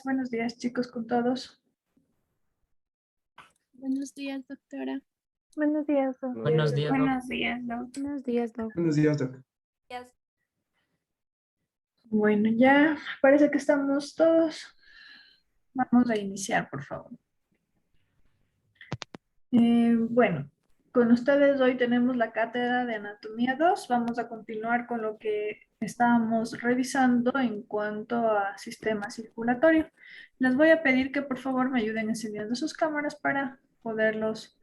Buenos días chicos con todos. Buenos días, doctora. Buenos días, Doc. Buenos días, Doc. Buenos días, Doc. Buenos días, Doc. Buenos días, Doc. Bueno, ya parece que estamos todos. Vamos a iniciar, por favor. Bueno, con ustedes hoy tenemos la cátedra de Anatomía 2. Vamos a continuar con lo que estábamos revisando en cuanto a sistema circulatorio. Les voy a pedir que por favor me ayuden encendiendo sus cámaras para poderlos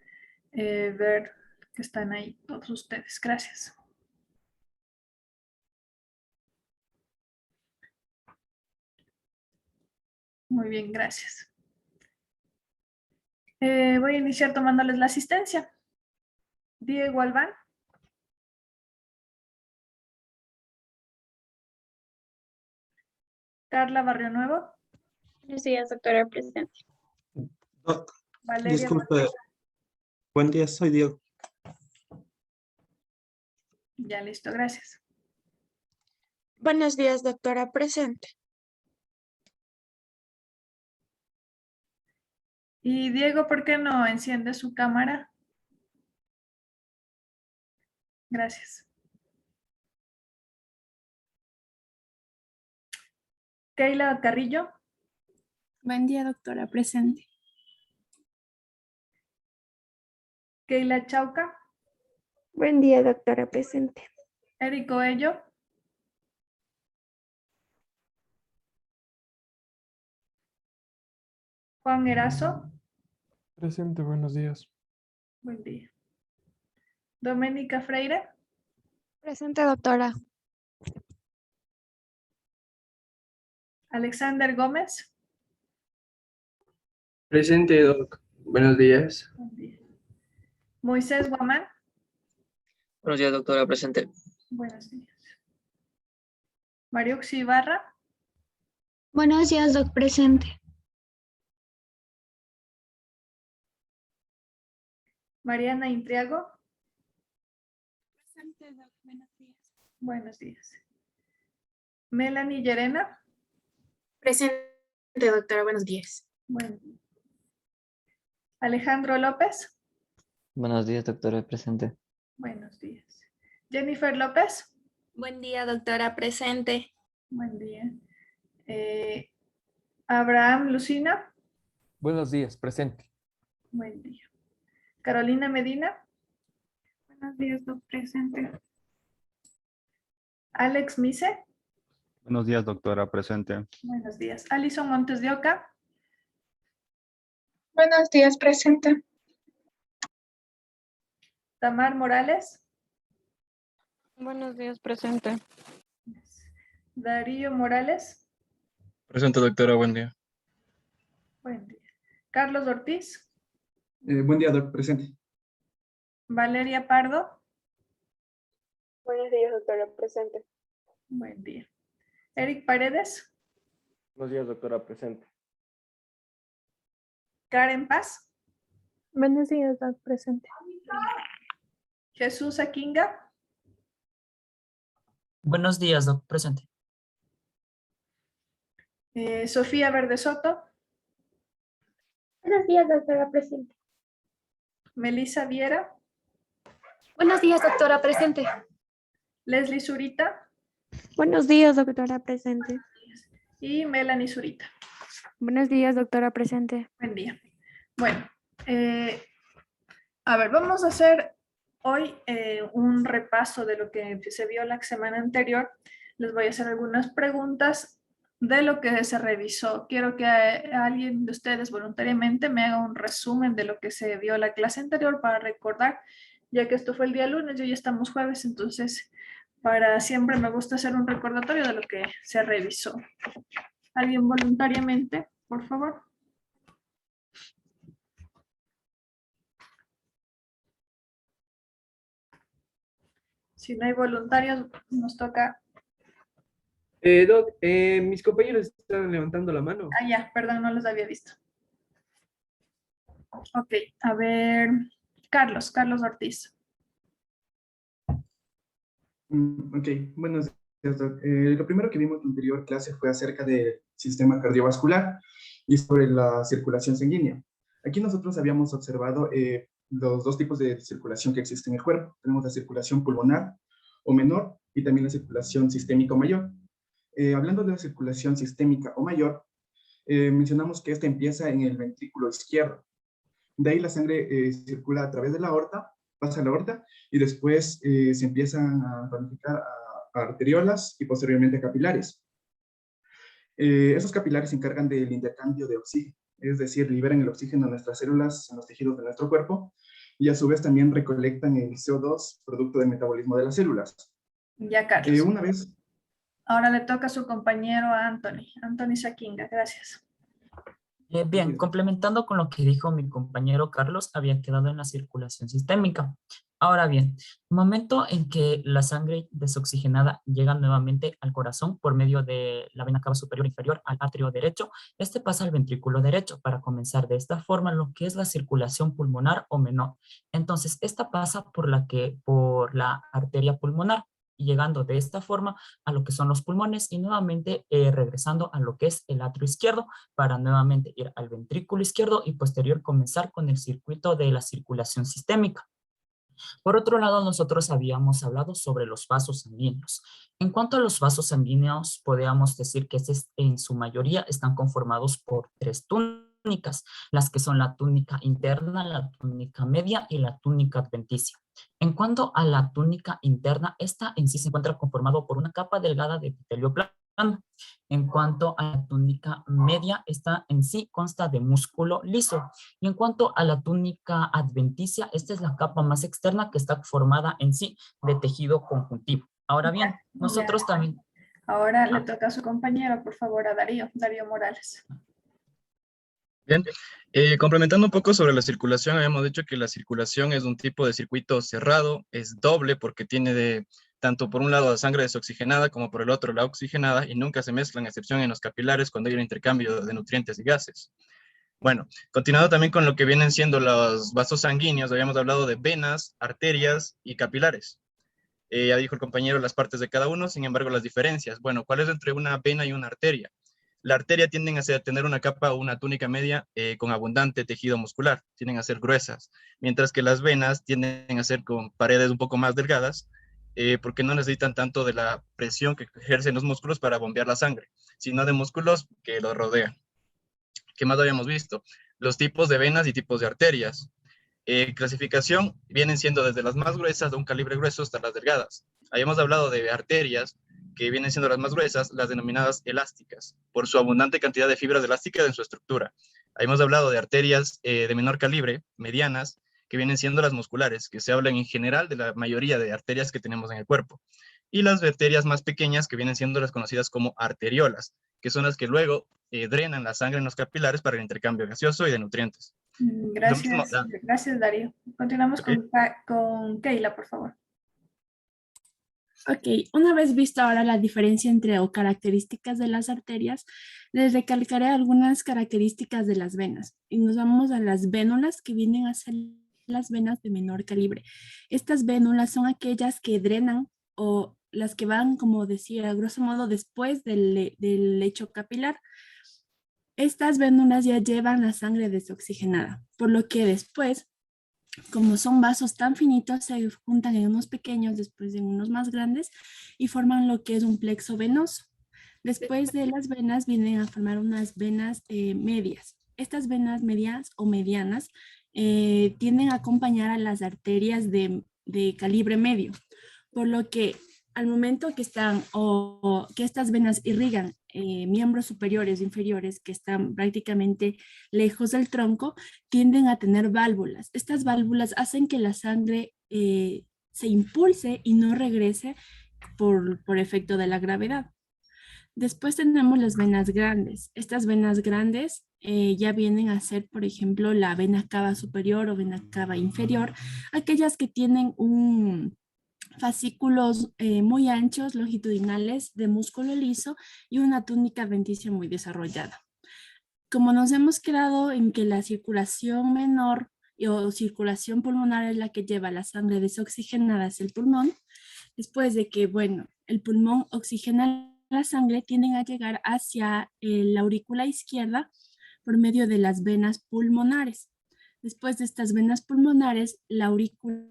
ver que están ahí todos ustedes. Gracias. Muy bien, gracias. Voy a iniciar tomándoles la asistencia. Diego Albán. Carla Barrio Nuevo. Buenos días, doctora presente. Doc, Valeria disculpe, Cortés. buen día, soy Diego. Ya listo, gracias. Buenos días, doctora presente. Y Diego, ¿por qué no enciende su cámara? Gracias. Keila Carrillo. Buen día, doctora, presente. Keila Chauca. Buen día, doctora presente. Eric Coello. Juan Erazo. Presente, buenos días. Buen día. Doménica Freire. Presente, doctora. Alexander Gómez. Presente, Doc. Buenos días. Buen día. Moisés Guamán. Buenos días, doctora, presente. Buenos días. Mariuxi Ibarra. Buenos días, doc, presente. Mariana Intriago. Presente, doc, buenos días. Buenos días. Melanie Llerena. Presente, doctora. Buenos días. Buen día. Alejandro López. Buenos días, doctora, presente. Buenos días. Jennifer López. Buen día, doctora presente. Buen día. Abraham Lucina. Buenos días, presente. Buen día. Carolina Medina. Buenos días, doc, presente. Alex Mise. Buenos días, doctora, presente. Buenos días. Alison Montes de Oca. Buenos días, presente. Tamar Morales. Buenos días, presente. Darío Morales. Presente, doctora, buen día. Buen día. Carlos Ortiz. Buen día, Doc, presente. Valeria Pardo. Buenos días, doctora presente. Buen día. Eric Paredes. Buenos días, doctora, presente. Karen Paz. Buenos días, doc presente. Jesús Aquinga. Buenos días, doc, presente. Sofía Verde Soto. Buenos días, doctora presente. Melissa Viera. Buenos días, doctora, presente. Leslie Zurita. Buenos días, doctora presente. Y Melanie Zurita. Buenos días, doctora presente. Buen día. Bueno, a ver, vamos a hacer hoy un repaso de lo que se vio la semana anterior. Les voy a hacer algunas preguntas de lo que se revisó. Quiero que alguien de ustedes voluntariamente me haga un resumen de lo que se vio la clase anterior para recordar, ya que esto fue el día lunes y hoy estamos jueves, entonces para siempre me gusta hacer un recordatorio de lo que se revisó. ¿Alguien voluntariamente, por favor? Si no hay voluntarios, nos toca... Doc, mis compañeros están levantando la mano. Ah, ya, perdón, no los había visto. Ok, a ver, Carlos Ortiz. Ok, buenos días, Doc. Lo primero que vimos en la anterior clase fue acerca del sistema cardiovascular y sobre la circulación sanguínea. Aquí nosotros habíamos observado los dos tipos de circulación que existen en el cuerpo. Tenemos la circulación pulmonar o menor y también la circulación sistémica o mayor. Hablando de la circulación sistémica o mayor, mencionamos que esta empieza en el ventrículo izquierdo. De ahí la sangre circula a través de la aorta, pasa a la aorta y después se empiezan a ramificar a arteriolas y posteriormente a capilares. Esos capilares se encargan del intercambio de oxígeno, es decir, liberan el oxígeno a nuestras células, en los tejidos de nuestro cuerpo y a su vez también recolectan el CO2, producto del metabolismo de las células. Ya, Carlos. Una vez Ahora le toca a su compañero Anthony Saquinga, gracias. Bien, complementando con lo que dijo mi compañero Carlos, había quedado en la circulación sistémica. Ahora bien, el momento en que la sangre desoxigenada llega nuevamente al corazón por medio de la vena cava superior e inferior al atrio derecho, este pasa al ventrículo derecho para comenzar de esta forma lo que es la circulación pulmonar o menor. Entonces, esta pasa por por la arteria pulmonar y llegando de esta forma a lo que son los pulmones y nuevamente regresando a lo que es el atrio izquierdo para nuevamente ir al ventrículo izquierdo y posterior comenzar con el circuito de la circulación sistémica. Por otro lado, nosotros habíamos hablado sobre los vasos sanguíneos. En cuanto a los vasos sanguíneos, podríamos decir que en su mayoría están conformados por tres túnicas, las que son la túnica interna, la túnica media y la túnica adventicia. En cuanto a la túnica interna, esta en sí se encuentra conformado por una capa delgada de epitelio blando. En cuanto a la túnica media, esta en sí consta de músculo liso. Y en cuanto a la túnica adventicia, esta es la capa más externa que está formada en sí de tejido conjuntivo. Ahora bien, nosotros también... Ahora le toca a su compañero, por favor, a Darío Morales. Bien, complementando un poco sobre la circulación, habíamos dicho que la circulación es un tipo de circuito cerrado, es doble porque tiene tanto por un lado la sangre desoxigenada como por el otro la oxigenada y nunca se mezclan, a excepción en los capilares cuando hay un intercambio de nutrientes y gases. Bueno, continuando también con lo que vienen siendo los vasos sanguíneos, habíamos hablado de venas, arterias y capilares. Ya dijo el compañero las partes de cada uno, sin embargo las diferencias. Bueno, ¿cuál es entre una vena y una arteria? La arteria tienden a tener una capa o una túnica media con abundante tejido muscular, tienden a ser gruesas, mientras que las venas tienden a ser con paredes un poco más delgadas, porque no necesitan tanto de la presión que ejercen los músculos para bombear la sangre, sino de músculos que los rodean. ¿Qué más habíamos visto? Los tipos de venas y tipos de arterias. Clasificación vienen siendo desde las más gruesas de un calibre grueso hasta las delgadas. Habíamos hablado de arterias, que vienen siendo las más gruesas, las denominadas elásticas, por su abundante cantidad de fibras elásticas en su estructura. Habíamos hablado de arterias de menor calibre, medianas, que vienen siendo las musculares, que se hablan en general de la mayoría de arterias que tenemos en el cuerpo. Y las arterias más pequeñas, que vienen siendo las conocidas como arteriolas, que son las que luego drenan la sangre en los capilares para el intercambio gaseoso y de nutrientes. Gracias, gracias Darío. Continuamos con Keila, por favor. Ok, una vez visto ahora la diferencia entre o características de las arterias, les recalcaré algunas características de las venas. Y nos vamos a las vénulas, que vienen a ser las venas de menor calibre. Estas vénulas son aquellas que drenan o las que van, como decía, a grosso modo, después del lecho capilar. Estas vénulas ya llevan la sangre desoxigenada, por lo que después, como son vasos tan finitos, se juntan en unos pequeños, después en unos más grandes y forman lo que es un plexo venoso. Después de las venas vienen a formar unas venas medias. Estas venas medias o medianas tienden a acompañar a las arterias de calibre medio, por lo que al momento que están o que estas venas irrigan miembros superiores e inferiores que están prácticamente lejos del tronco, tienden a tener válvulas. Estas válvulas hacen que la sangre se impulse y no regrese por efecto de la gravedad. Después tenemos las venas grandes. Estas venas grandes ya vienen a ser, por ejemplo, la vena cava superior o vena cava inferior, aquellas que tienen fascículos muy anchos, longitudinales, de músculo liso y una túnica adventicia muy desarrollada. Como nos hemos quedado en que la circulación menor o circulación pulmonar es la que lleva la sangre desoxigenada hacia el pulmón, después de que, bueno, el pulmón oxigena la sangre, tienden a llegar hacia la aurícula izquierda por medio de las venas pulmonares. Después de estas venas pulmonares, la aurícula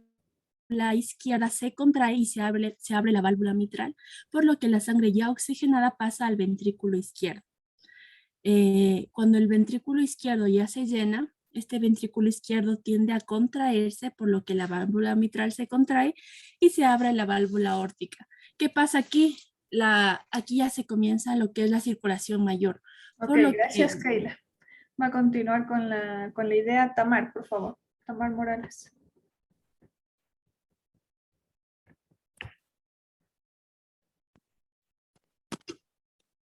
izquierda se contrae y se abre la válvula mitral, por lo que la sangre ya oxigenada pasa al ventrículo izquierdo. Cuando el ventrículo izquierdo ya se llena, este ventrículo izquierdo tiende a contraerse, por lo que la válvula mitral se contrae y se abre la válvula aórtica. ¿Qué pasa aquí? Aquí ya se comienza lo que es la circulación mayor. Ok, gracias Keila. Va a continuar con la idea Tamar, por favor. Tamar Morales.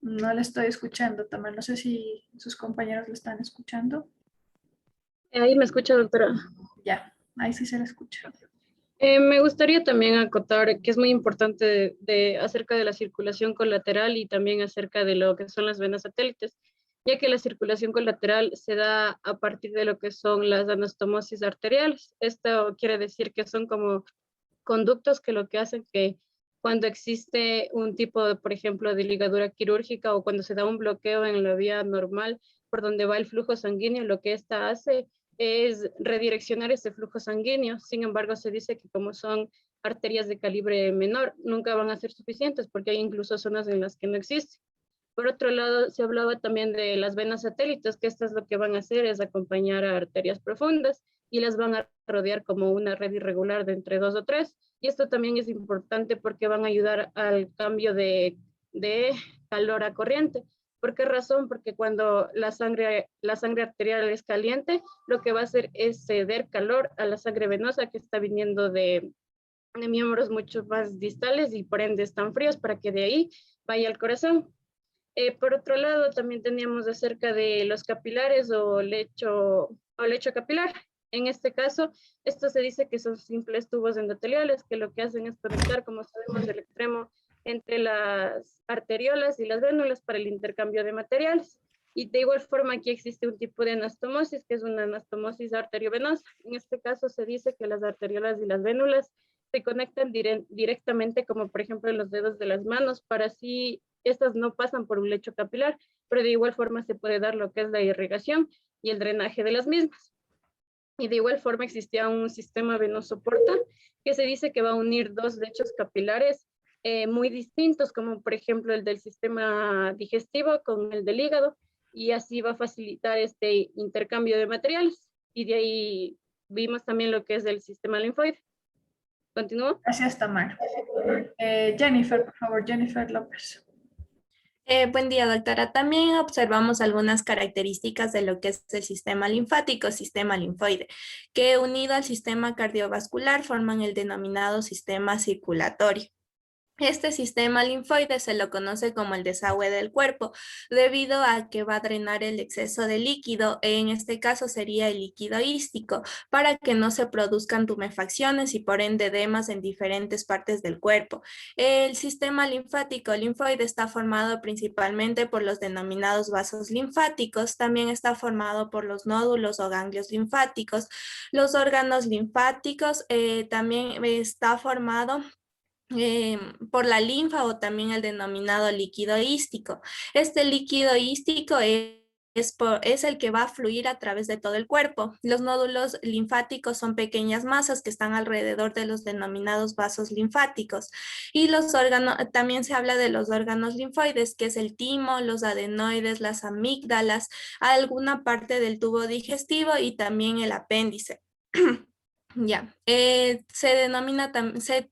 No le estoy escuchando, Tamar. No sé si sus compañeros lo están escuchando. Ahí me escucha, doctora. Ya, ahí sí se le escucha. Me gustaría también acotar que es muy importante acerca de la circulación colateral y también acerca de lo que son las venas satélites, ya que la circulación colateral se da a partir de lo que son las anastomosis arteriales. Esto quiere decir que son como conductos que lo que hacen que cuando existe un tipo de, por ejemplo, de ligadura quirúrgica o cuando se da un bloqueo en la vía normal por donde va el flujo sanguíneo, lo que ésta hace es redireccionar ese flujo sanguíneo. Sin embargo, se dice que como son arterias de calibre menor, nunca van a ser suficientes porque hay incluso zonas en las que no existe. Por otro lado, se hablaba también de las venas satélites, que estas lo que van a hacer es acompañar a arterias profundas y las van a rodear como una red irregular de entre 2 o 3. Y esto también es importante porque van a ayudar al cambio de calor a corriente. ¿Por qué razón? Porque cuando la sangre arterial es caliente, lo que va a hacer es ceder calor a la sangre venosa que está viniendo de miembros mucho más distales y por ende están fríos para que de ahí vaya al corazón. Por otro lado, también teníamos acerca de los capilares o lecho capilar. En este caso, esto se dice que son simples tubos endoteliales que lo que hacen es conectar, como sabemos, el extremo entre las arteriolas y las vénulas para el intercambio de materiales. Y de igual forma aquí existe un tipo de anastomosis, que es una anastomosis arteriovenosa. En este caso se dice que las arteriolas y las vénulas se conectan directamente, como por ejemplo en los dedos de las manos, para así estas no pasan por un lecho capilar, pero de igual forma se puede dar lo que es la irrigación y el drenaje de las mismas. Y de igual forma existía un sistema venoso portal que se dice que va a unir dos lechos capilares muy distintos, como por ejemplo el del sistema digestivo con el del hígado, y así va a facilitar este intercambio de materiales. Y de ahí vimos también lo que es el sistema linfoide. ¿Continúo? Gracias, Tamar. Jennifer, por favor, Jennifer López. Buen día, doctora. También observamos algunas características de lo que es el sistema linfático, sistema linfoide, que unido al sistema cardiovascular forman el denominado sistema circulatorio. Este sistema linfoide se lo conoce como el desagüe del cuerpo, debido a que va a drenar el exceso de líquido, en este caso sería el líquido ístico, para que no se produzcan tumefacciones y por ende edemas en diferentes partes del cuerpo. El sistema linfático linfoide está formado principalmente por los denominados vasos linfáticos, también está formado por los nódulos o ganglios linfáticos, los órganos linfáticos, también está formado por la linfa o también el denominado líquido ístico. Este líquido ístico es el que va a fluir a través de todo el cuerpo. Los nódulos linfáticos son pequeñas masas que están alrededor de los denominados vasos linfáticos. Y los órganos, también se habla de los órganos linfoides, que es el timo, los adenoides, las amígdalas, alguna parte del tubo digestivo y también el apéndice. Ya, se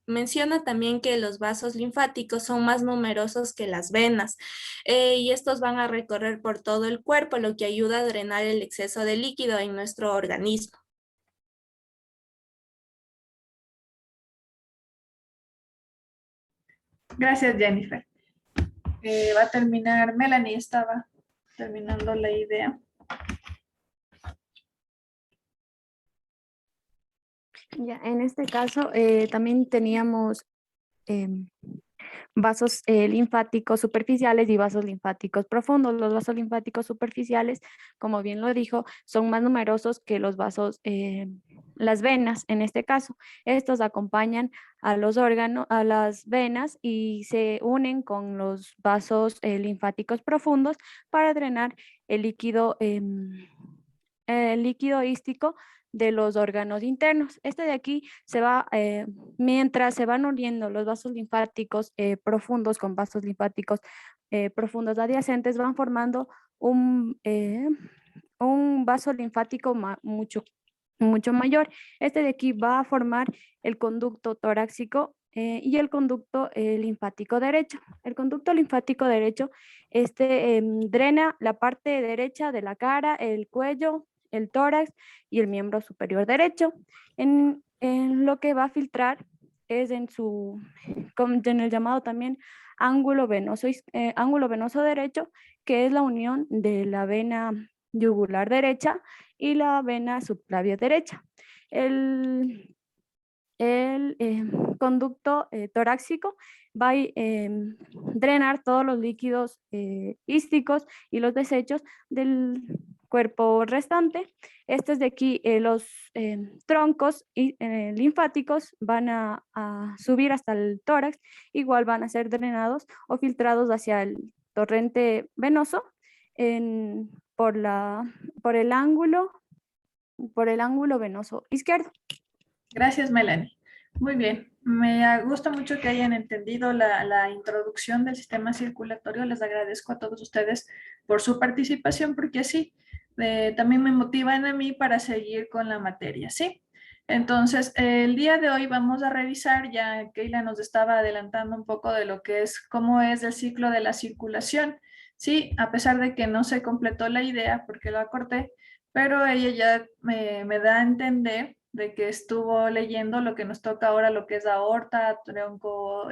menciona también que los vasos linfáticos son más numerosos que las venas y estos van a recorrer por todo el cuerpo, lo que ayuda a drenar el exceso de líquido en nuestro organismo. Gracias, Jennifer. Va a terminar, Melanie estaba terminando la idea. Ya, en este caso también teníamos vasos linfáticos superficiales y vasos linfáticos profundos. Los vasos linfáticos superficiales, como bien lo dijo, son más numerosos que los vasos, las venas en este caso. Estos acompañan a los órganos, a las venas y se unen con los vasos linfáticos profundos para drenar el líquido ístico de los órganos internos. Este de aquí se va, mientras se van uniendo los vasos linfáticos profundos con vasos linfáticos profundos adyacentes, van formando un vaso linfático mucho mayor. Este de aquí va a formar el conducto torácico y el conducto linfático derecho. El conducto linfático derecho drena la parte derecha de la cara, el cuello, el tórax y el miembro superior derecho, en lo que va a filtrar es en el llamado también ángulo venoso derecho, que es la unión de la vena yugular derecha y la vena subclavia derecha. El conducto torácico va a drenar todos los líquidos ísticos y los desechos del cuerpo restante. Estos de aquí, los troncos linfáticos van a subir hasta el tórax, igual van a ser drenados o filtrados hacia el torrente venoso por el ángulo venoso izquierdo. Gracias, Melanie. Muy bien. Me gusta mucho que hayan entendido la introducción del sistema circulatorio. Les agradezco a todos ustedes por su participación, porque así también me motivan a mí para seguir con la materia, ¿sí? Entonces, el día de hoy vamos a revisar, ya Keila nos estaba adelantando un poco de lo que es, cómo es el ciclo de la circulación, ¿sí? A pesar de que no se completó la idea porque lo acorté, pero ella ya me da a entender de que estuvo leyendo lo que nos toca ahora, lo que es la aorta, tronco,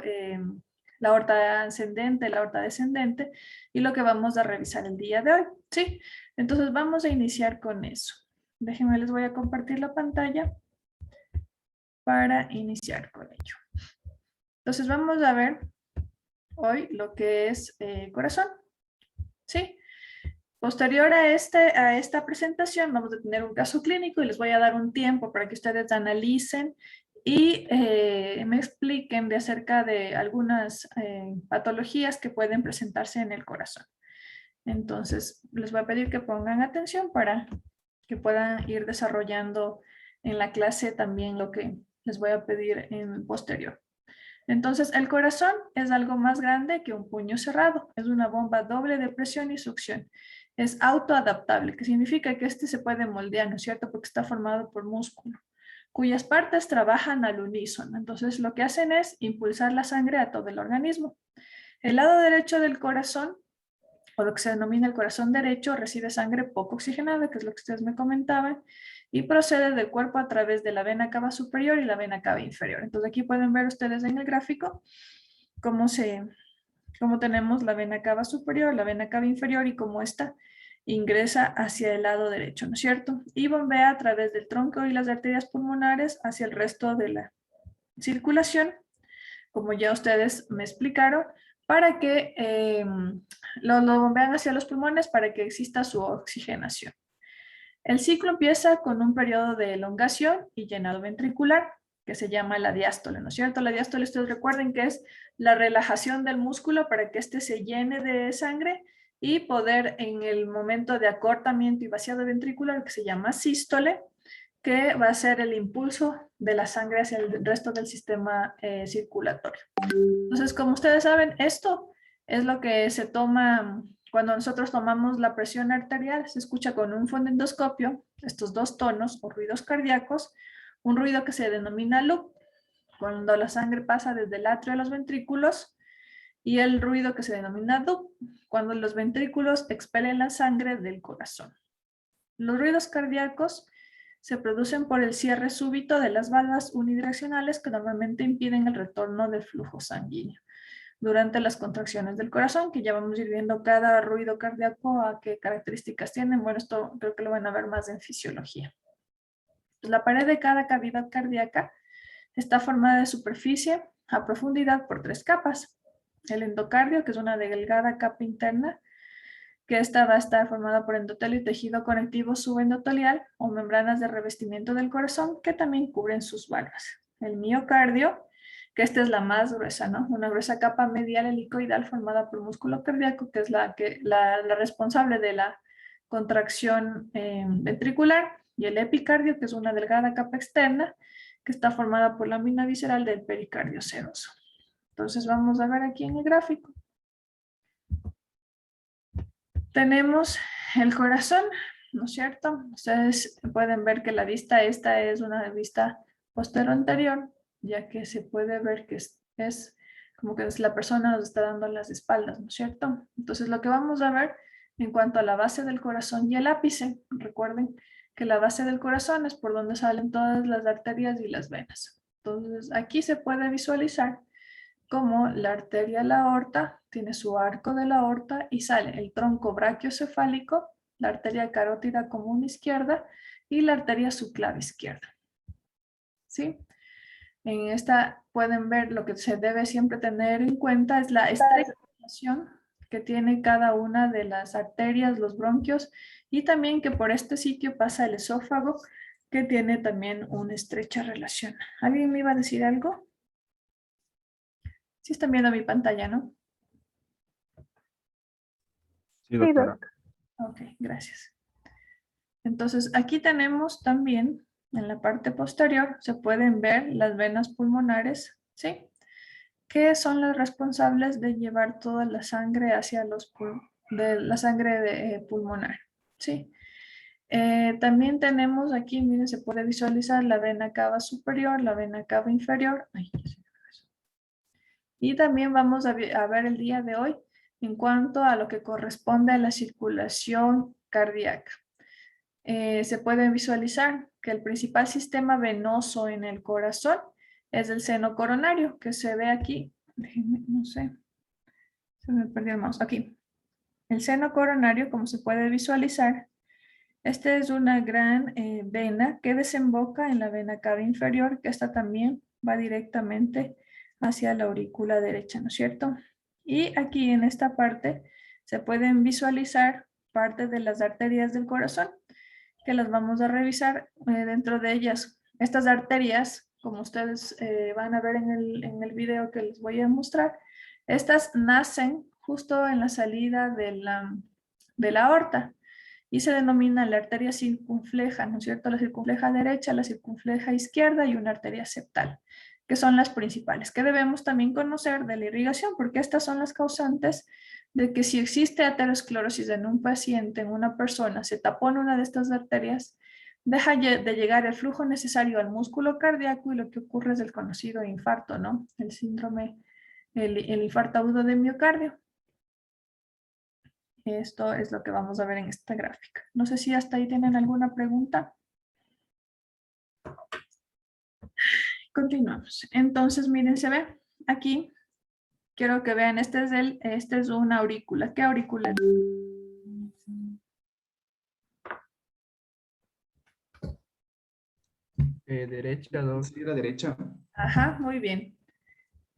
la aorta ascendente, la aorta descendente, y lo que vamos a revisar el día de hoy, ¿sí? Entonces vamos a iniciar con eso. Déjenme, les voy a compartir la pantalla para iniciar con ello. Entonces vamos a ver hoy lo que es corazón, ¿sí? Posterior a esta presentación vamos a tener un caso clínico y les voy a dar un tiempo para que ustedes analicen y me expliquen acerca de algunas patologías que pueden presentarse en el corazón. Entonces les voy a pedir que pongan atención para que puedan ir desarrollando en la clase también lo que les voy a pedir en posterior. Entonces, el corazón es algo más grande que un puño cerrado. Es una bomba doble de presión y succión. Es autoadaptable, que significa que este se puede moldear, ¿no es cierto? Porque está formado por músculo, cuyas partes trabajan al unísono. Entonces, lo que hacen es impulsar la sangre a todo el organismo. El lado derecho del corazón, o lo que se denomina el corazón derecho, recibe sangre poco oxigenada, que es lo que ustedes me comentaban, y procede del cuerpo a través de la vena cava superior y la vena cava inferior. Entonces aquí pueden ver ustedes en el gráfico cómo tenemos la vena cava superior, la vena cava inferior y cómo esta ingresa hacia el lado derecho, ¿no es cierto? Y bombea a través del tronco y las arterias pulmonares hacia el resto de la circulación, como ya ustedes me explicaron, para que lo bombean hacia los pulmones para que exista su oxigenación. El ciclo empieza con un periodo de elongación y llenado ventricular, que se llama la diástole, ¿no es cierto? La diástole, ustedes recuerden que es la relajación del músculo para que éste se llene de sangre y poder en el momento de acortamiento y vaciado ventricular, que se llama sístole, que va a ser el impulso de la sangre hacia el resto del sistema circulatorio. Entonces, como ustedes saben, esto es lo que se toma cuando nosotros tomamos la presión arterial. Se escucha con un fonendoscopio estos dos tonos o ruidos cardíacos, un ruido que se denomina loop, cuando la sangre pasa desde el atrio a los ventrículos, y el ruido que se denomina dup, cuando los ventrículos expelen la sangre del corazón. Los ruidos cardíacos se producen por el cierre súbito de las válvulas unidireccionales que normalmente impiden el retorno del flujo sanguíneo durante las contracciones del corazón, que ya vamos a ir viendo cada ruido cardíaco a qué características tienen. Bueno, esto creo que lo van a ver más en fisiología. La pared de cada cavidad cardíaca está formada de superficie a profundidad por 3 capas. El endocardio, que es una delgada capa interna, que esta va a estar formada por endotelio y tejido conectivo subendotelial o membranas de revestimiento del corazón que también cubren sus válvulas. El miocardio, que esta es la más gruesa, ¿no? Una gruesa capa medial helicoidal formada por músculo cardíaco, que es la responsable de la contracción ventricular, y el epicardio, que es una delgada capa externa, que está formada por lámina visceral del pericardio seroso. Entonces vamos a ver aquí en el gráfico. Tenemos el corazón, ¿no es cierto? Ustedes pueden ver que la vista esta es una vista posterior, ya que se puede ver que es como que la persona nos está dando las espaldas, ¿no es cierto? Entonces lo que vamos a ver en cuanto a la base del corazón y el ápice, recuerden que la base del corazón es por donde salen todas las arterias y las venas. Entonces, aquí se puede visualizar cómo la arteria de la aorta tiene su arco de la aorta y sale el tronco brachiocefálico, la arteria carótida común izquierda y la arteria subclave izquierda. ¿Sí? En esta pueden ver lo que se debe siempre tener en cuenta es la estrecha relación que tiene cada una de las arterias, los bronquios, y también que por este sitio pasa el esófago, que tiene también una estrecha relación. ¿Alguien me iba a decir algo? Sí están viendo mi pantalla, ¿no? Sí, doctora. Ok, gracias. Entonces, aquí tenemos también, en la parte posterior, se pueden ver las venas pulmonares, ¿sí? Que son las responsables de llevar toda la sangre hacia los pulmonar, ¿sí? También tenemos aquí, miren, se puede visualizar la vena cava superior, la vena cava inferior. Ay, y también vamos a ver el día de hoy en cuanto a lo que corresponde a la circulación cardíaca. Se puede visualizar que el principal sistema venoso en el corazón es el seno coronario, que se ve aquí. Déjenme, no sé, se me perdió el mouse. Aquí. El seno coronario, como se puede visualizar, esta es una gran vena que desemboca en la vena cava inferior, que esta también va directamente hacia la aurícula derecha, ¿no es cierto? Y aquí en esta parte se pueden visualizar parte de las arterias del corazón, que las vamos a revisar dentro de ellas. Estas arterias, como ustedes van a ver en el video que les voy a mostrar, estas nacen justo en la salida de la aorta y se denomina la arteria circunfleja, ¿no es cierto? La circunfleja derecha, la circunfleja izquierda y una arteria septal, que son las principales, que debemos también conocer de la irrigación, porque estas son las causantes de que si existe aterosclerosis en un paciente, en una persona, se tapona una de estas arterias, deja de llegar el flujo necesario al músculo cardíaco y lo que ocurre es el conocido infarto, ¿no? El síndrome, el infarto agudo de miocardio. Esto es lo que vamos a ver en esta gráfica. No sé si hasta ahí tienen alguna pregunta. Continuamos. Entonces, miren, se ve aquí. Quiero que vean, este es una aurícula. ¿Qué aurícula es? Derecha, dos. Sí, la derecha. Ajá, muy bien.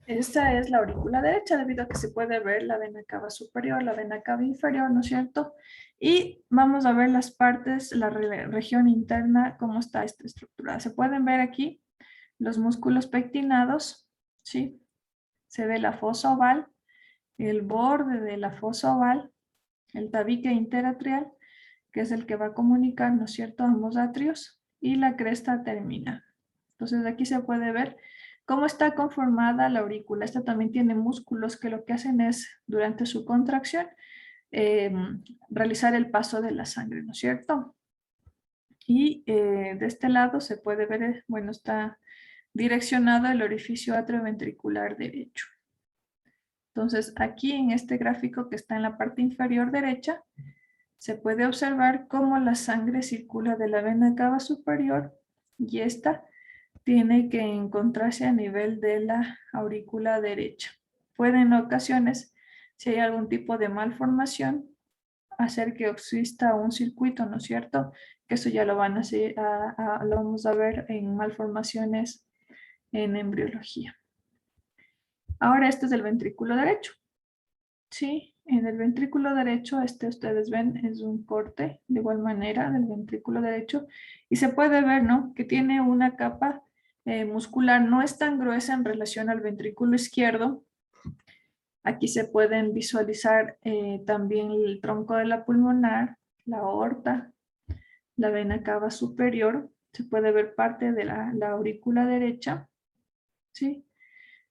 Esta es la aurícula derecha, debido a que se puede ver la vena cava superior, la vena cava inferior, ¿no es cierto? Y vamos a ver las partes, la región interna, cómo está estructurada. Se pueden ver aquí los músculos pectinados, ¿sí? Se ve la fosa oval, el borde de la fosa oval, el tabique interatrial, que es el que va a comunicar, ¿no es cierto?, ambos atrios, y la cresta terminal. Entonces aquí se puede ver cómo está conformada la aurícula. Esta también tiene músculos que lo que hacen es, durante su contracción, realizar el paso de la sangre, ¿no es cierto? Y de este lado se puede ver, bueno, está direccionado el orificio atrioventricular derecho. Entonces, aquí en este gráfico que está en la parte inferior derecha, se puede observar cómo la sangre circula de la vena cava superior y esta tiene que encontrarse a nivel de la aurícula derecha. Puede en ocasiones, si hay algún tipo de malformación, hacer que exista un circuito, ¿no es cierto? Que eso ya lo van a hacer, lo vamos a ver en malformaciones en embriología. Ahora este es el ventrículo derecho. Sí, en el ventrículo derecho, ustedes ven, es un corte de igual manera del ventrículo derecho y se puede ver, ¿no?, que tiene una capa muscular, no es tan gruesa en relación al ventrículo izquierdo. Aquí se pueden visualizar también el tronco de la pulmonar, la aorta, la vena cava superior, se puede ver parte de la aurícula derecha, ¿sí?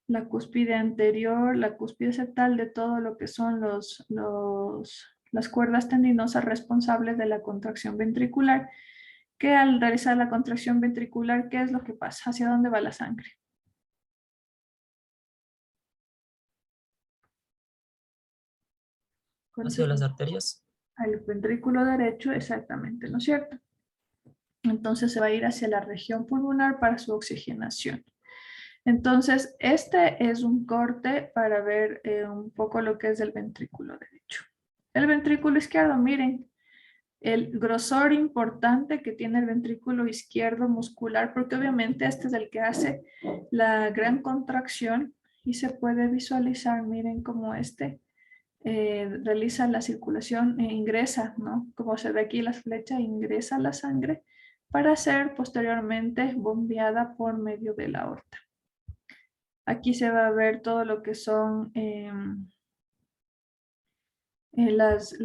La cúspide anterior, la cúspide septal, de todo lo que son las cuerdas tendinosas responsables de la contracción ventricular, que al realizar la contracción ventricular, ¿qué es lo que pasa? ¿Hacia dónde va la sangre? ¿Hacia las arterias? Al ventrículo derecho, exactamente, ¿no es cierto? Entonces se va a ir hacia la región pulmonar para su oxigenación. Entonces, este es un corte para ver un poco lo que es el ventrículo derecho. El ventrículo izquierdo, miren, el grosor importante que tiene el ventrículo izquierdo muscular, porque obviamente este es el que hace la gran contracción y se puede visualizar, miren cómo realiza la circulación e ingresa, ¿no? Como se ve aquí las flechas, ingresa la sangre para ser posteriormente bombeada por medio de la aorta. Aquí se va a ver todo lo que son las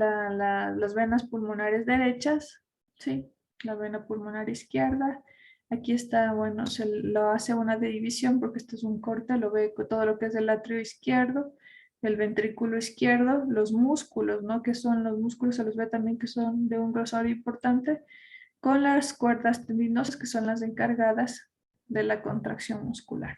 venas pulmonares derechas, ¿sí? La vena pulmonar izquierda. Aquí está, bueno, se lo hace una división porque este es un corte, lo ve con todo lo que es el atrio izquierdo, el ventrículo izquierdo, los músculos, ¿no? Que son los músculos, se los ve también que son de un grosor importante, con las cuerdas tendinosas que son las encargadas de la contracción muscular.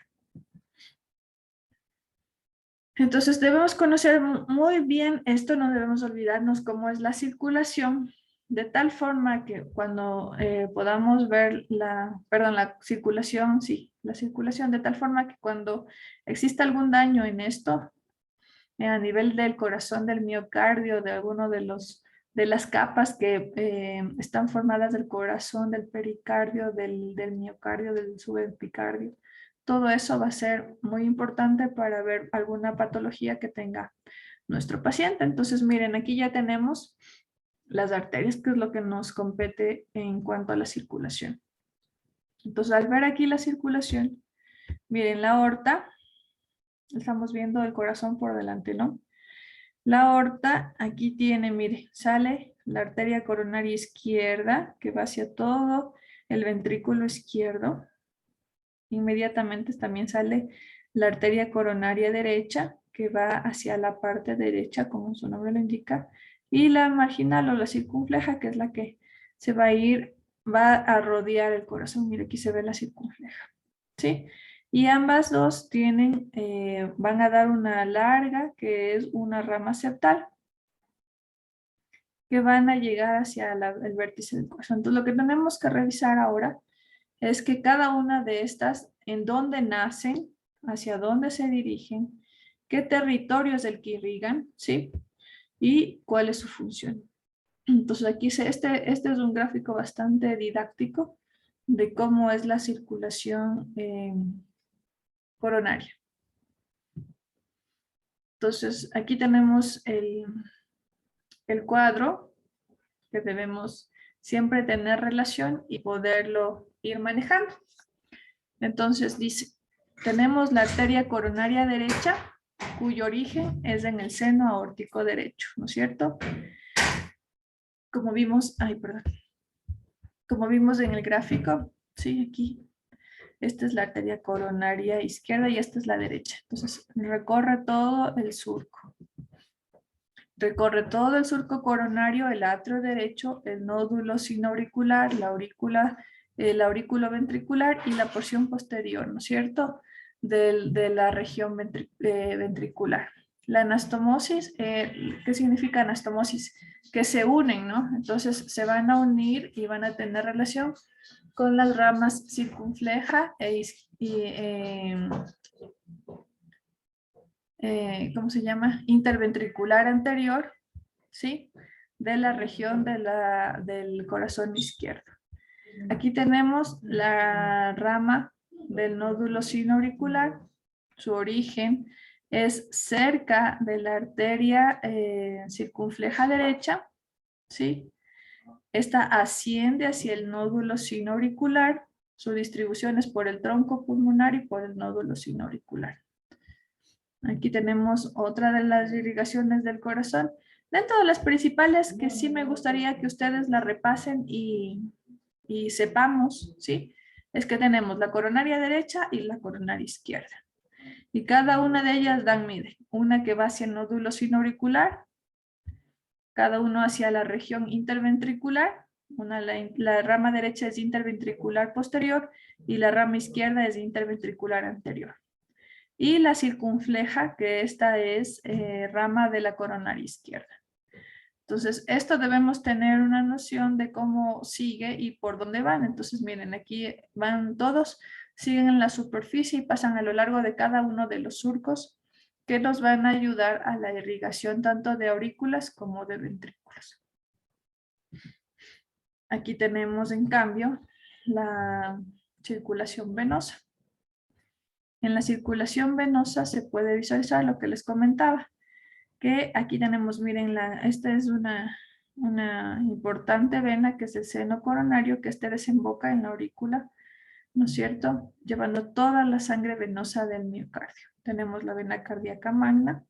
Entonces debemos conocer muy bien esto, no debemos olvidarnos cómo es la circulación, de tal forma que cuando podamos ver la circulación, sí, la circulación, de tal forma que cuando exista algún daño en esto, a nivel del corazón, del miocardio, de alguno de las capas que están formadas del corazón, del pericardio, del miocardio, del subepicardio, todo eso va a ser muy importante para ver alguna patología que tenga nuestro paciente. Entonces, miren, aquí ya tenemos las arterias, que es lo que nos compete en cuanto a la circulación. Entonces, al ver aquí la circulación, miren la aorta, estamos viendo el corazón por delante, ¿no? La aorta aquí tiene, mire, sale la arteria coronaria izquierda que va hacia todo el ventrículo izquierdo. Inmediatamente también sale la arteria coronaria derecha que va hacia la parte derecha, como su nombre lo indica, y la marginal o la circunfleja, que es la que se va a ir, va a rodear el corazón. Mire, aquí se ve la circunfleja, ¿sí? Y ambas dos tienen, van a dar una larga, que es una rama septal, que van a llegar hacia el vértice del corazón. Entonces, lo que tenemos que revisar ahora es que cada una de estas, en dónde nacen, hacia dónde se dirigen, qué territorio es el que irrigan, ¿sí? Y cuál es su función. Entonces aquí este es un gráfico bastante didáctico de cómo es la circulación coronaria. Entonces aquí tenemos el cuadro que debemos siempre tener relación y poderlo ir manejando. Entonces dice, tenemos la arteria coronaria derecha, cuyo origen es en el seno aórtico derecho, ¿no es cierto? Como vimos, como vimos en el gráfico, sí, aquí, esta es la arteria coronaria izquierda y esta es la derecha. Entonces, recorre todo el surco. Recorre todo el surco coronario, el atrio derecho, el nódulo sinoauricular, la aurícula, el aurículo ventricular y la porción posterior, ¿no es cierto?, de la región ventricular. La anastomosis, ¿qué significa anastomosis? Que se unen, ¿no? Entonces se van a unir y van a tener relación con las ramas circunfleja ¿cómo se llama? Interventricular anterior, ¿sí? De la región del corazón izquierdo. Aquí tenemos la rama del nódulo sinoauricular. Su origen es cerca de la arteria circunfleja derecha, ¿sí? Esta asciende hacia el nódulo sinoauricular. Su distribución es por el tronco pulmonar y por el nódulo sinoauricular. Aquí tenemos otra de las irrigaciones del corazón. Dentro de las principales que sí me gustaría que ustedes la repasen y sepamos, ¿sí? Es que tenemos la coronaria derecha y la coronaria izquierda. Y cada una de ellas dan, mire, una que va hacia el nódulo sinoauricular, cada uno hacia la región interventricular, la rama derecha es interventricular posterior y la rama izquierda es interventricular anterior. Y la circunfleja, que esta es rama de la coronaria izquierda. Entonces, esto debemos tener una noción de cómo sigue y por dónde van. Entonces, miren, aquí van todos siguen en la superficie y pasan a lo largo de cada uno de los surcos que nos van a ayudar a la irrigación tanto de aurículas como de ventrículos. Aquí tenemos en cambio la circulación venosa. En la circulación venosa se puede visualizar lo que les comentaba, que aquí tenemos, miren, esta es una importante vena que es el seno coronario, que desemboca en la aurícula, ¿no es cierto? Llevando toda la sangre venosa del miocardio. Tenemos la vena cardíaca magna,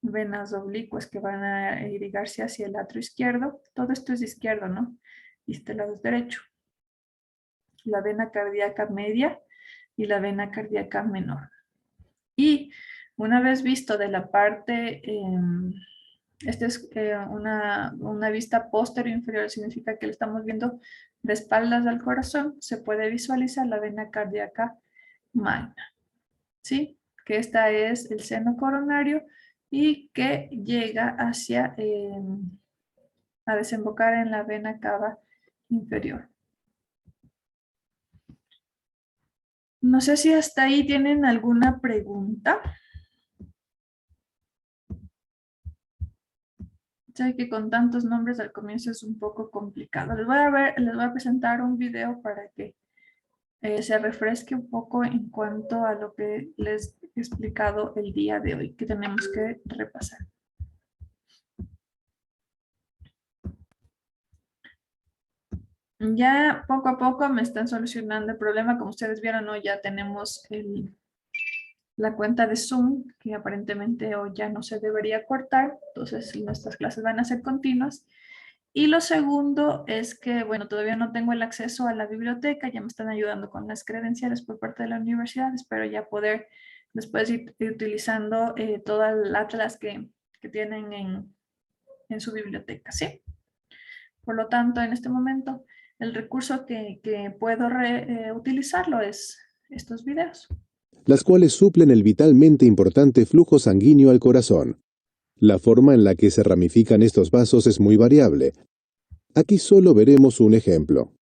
venas oblicuas que van a irrigarse hacia el atrio izquierdo. Todo esto es izquierdo, ¿no? Y este lado es derecho. La vena cardíaca media y la vena cardíaca menor. Y una vez visto de la parte, esta es una vista posterior inferior, significa que lo estamos viendo de espaldas al corazón, se puede visualizar la vena cardíaca magna, ¿sí? Que esta es el seno coronario y que llega hacia, a desembocar en la vena cava inferior. No sé si hasta ahí tienen alguna pregunta. Sé que con tantos nombres al comienzo es un poco complicado. Les voy a presentar un video para que se refresque un poco en cuanto a lo que les he explicado el día de hoy, que tenemos que repasar. Ya poco a poco me están solucionando el problema. Como ustedes vieron, ¿no? Ya tenemos la cuenta de Zoom, que aparentemente hoy ya no se debería cortar. Entonces nuestras clases van a ser continuas. Y lo segundo es que, bueno, todavía no tengo el acceso a la biblioteca. Ya me están ayudando con las credenciales por parte de la universidad. Espero ya poder después ir utilizando todo el atlas que tienen en su biblioteca, ¿sí? Por lo tanto, en este momento, el recurso que puedo utilizarlo es estos videos. Las cuales suplen el vitalmente importante flujo sanguíneo al corazón. La forma en la que se ramifican estos vasos es muy variable. Aquí solo veremos un ejemplo.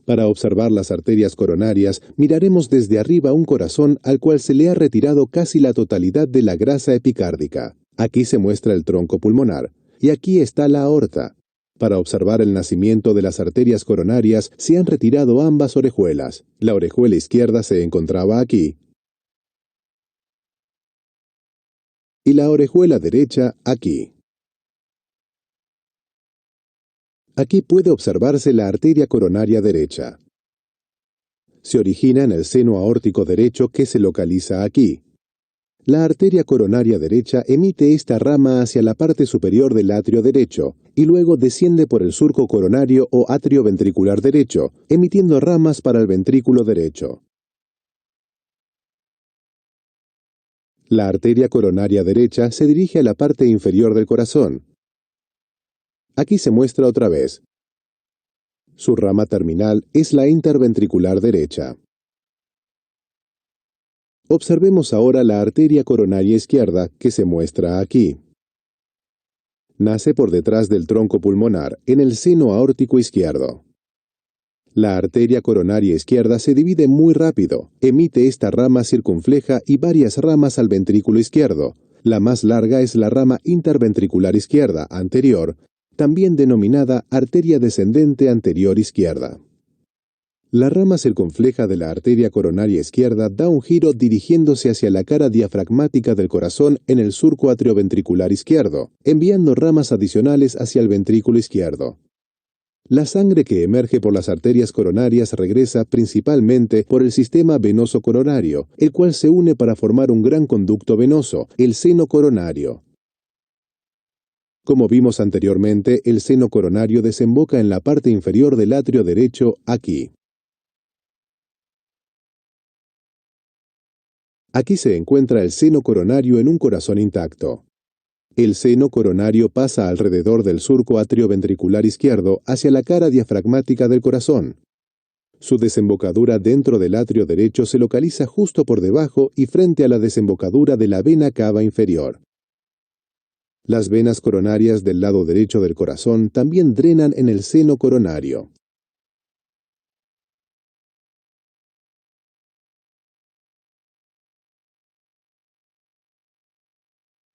Para observar las arterias coronarias, miraremos desde arriba un corazón al cual se le ha retirado casi la totalidad de la grasa epicárdica. Aquí se muestra el tronco pulmonar, y aquí está la aorta. Para observar el nacimiento de las arterias coronarias, se han retirado ambas orejuelas. La orejuela izquierda se encontraba aquí, y la orejuela derecha aquí. Aquí puede observarse la arteria coronaria derecha. Se origina en el seno aórtico derecho que se localiza aquí. La arteria coronaria derecha emite esta rama hacia la parte superior del atrio derecho y luego desciende por el surco coronario o atrio ventricular derecho, emitiendo ramas para el ventrículo derecho. La arteria coronaria derecha se dirige a la parte inferior del corazón. Aquí se muestra otra vez. Su rama terminal es la interventricular derecha. Observemos ahora la arteria coronaria izquierda que se muestra aquí. Nace por detrás del tronco pulmonar, en el seno aórtico izquierdo. La arteria coronaria izquierda se divide muy rápido, emite esta rama circunfleja y varias ramas al ventrículo izquierdo. La más larga es la rama interventricular izquierda anterior, también denominada arteria descendente anterior izquierda. La rama circunfleja de la arteria coronaria izquierda da un giro dirigiéndose hacia la cara diafragmática del corazón en el surco atrioventricular izquierdo, enviando ramas adicionales hacia el ventrículo izquierdo. La sangre que emerge por las arterias coronarias regresa principalmente por el sistema venoso coronario, el cual se une para formar un gran conducto venoso, el seno coronario. Como vimos anteriormente, el seno coronario desemboca en la parte inferior del atrio derecho aquí. Aquí se encuentra el seno coronario en un corazón intacto. El seno coronario pasa alrededor del surco atrioventricular izquierdo hacia la cara diafragmática del corazón. Su desembocadura dentro del atrio derecho se localiza justo por debajo y frente a la desembocadura de la vena cava inferior. Las venas coronarias del lado derecho del corazón también drenan en el seno coronario.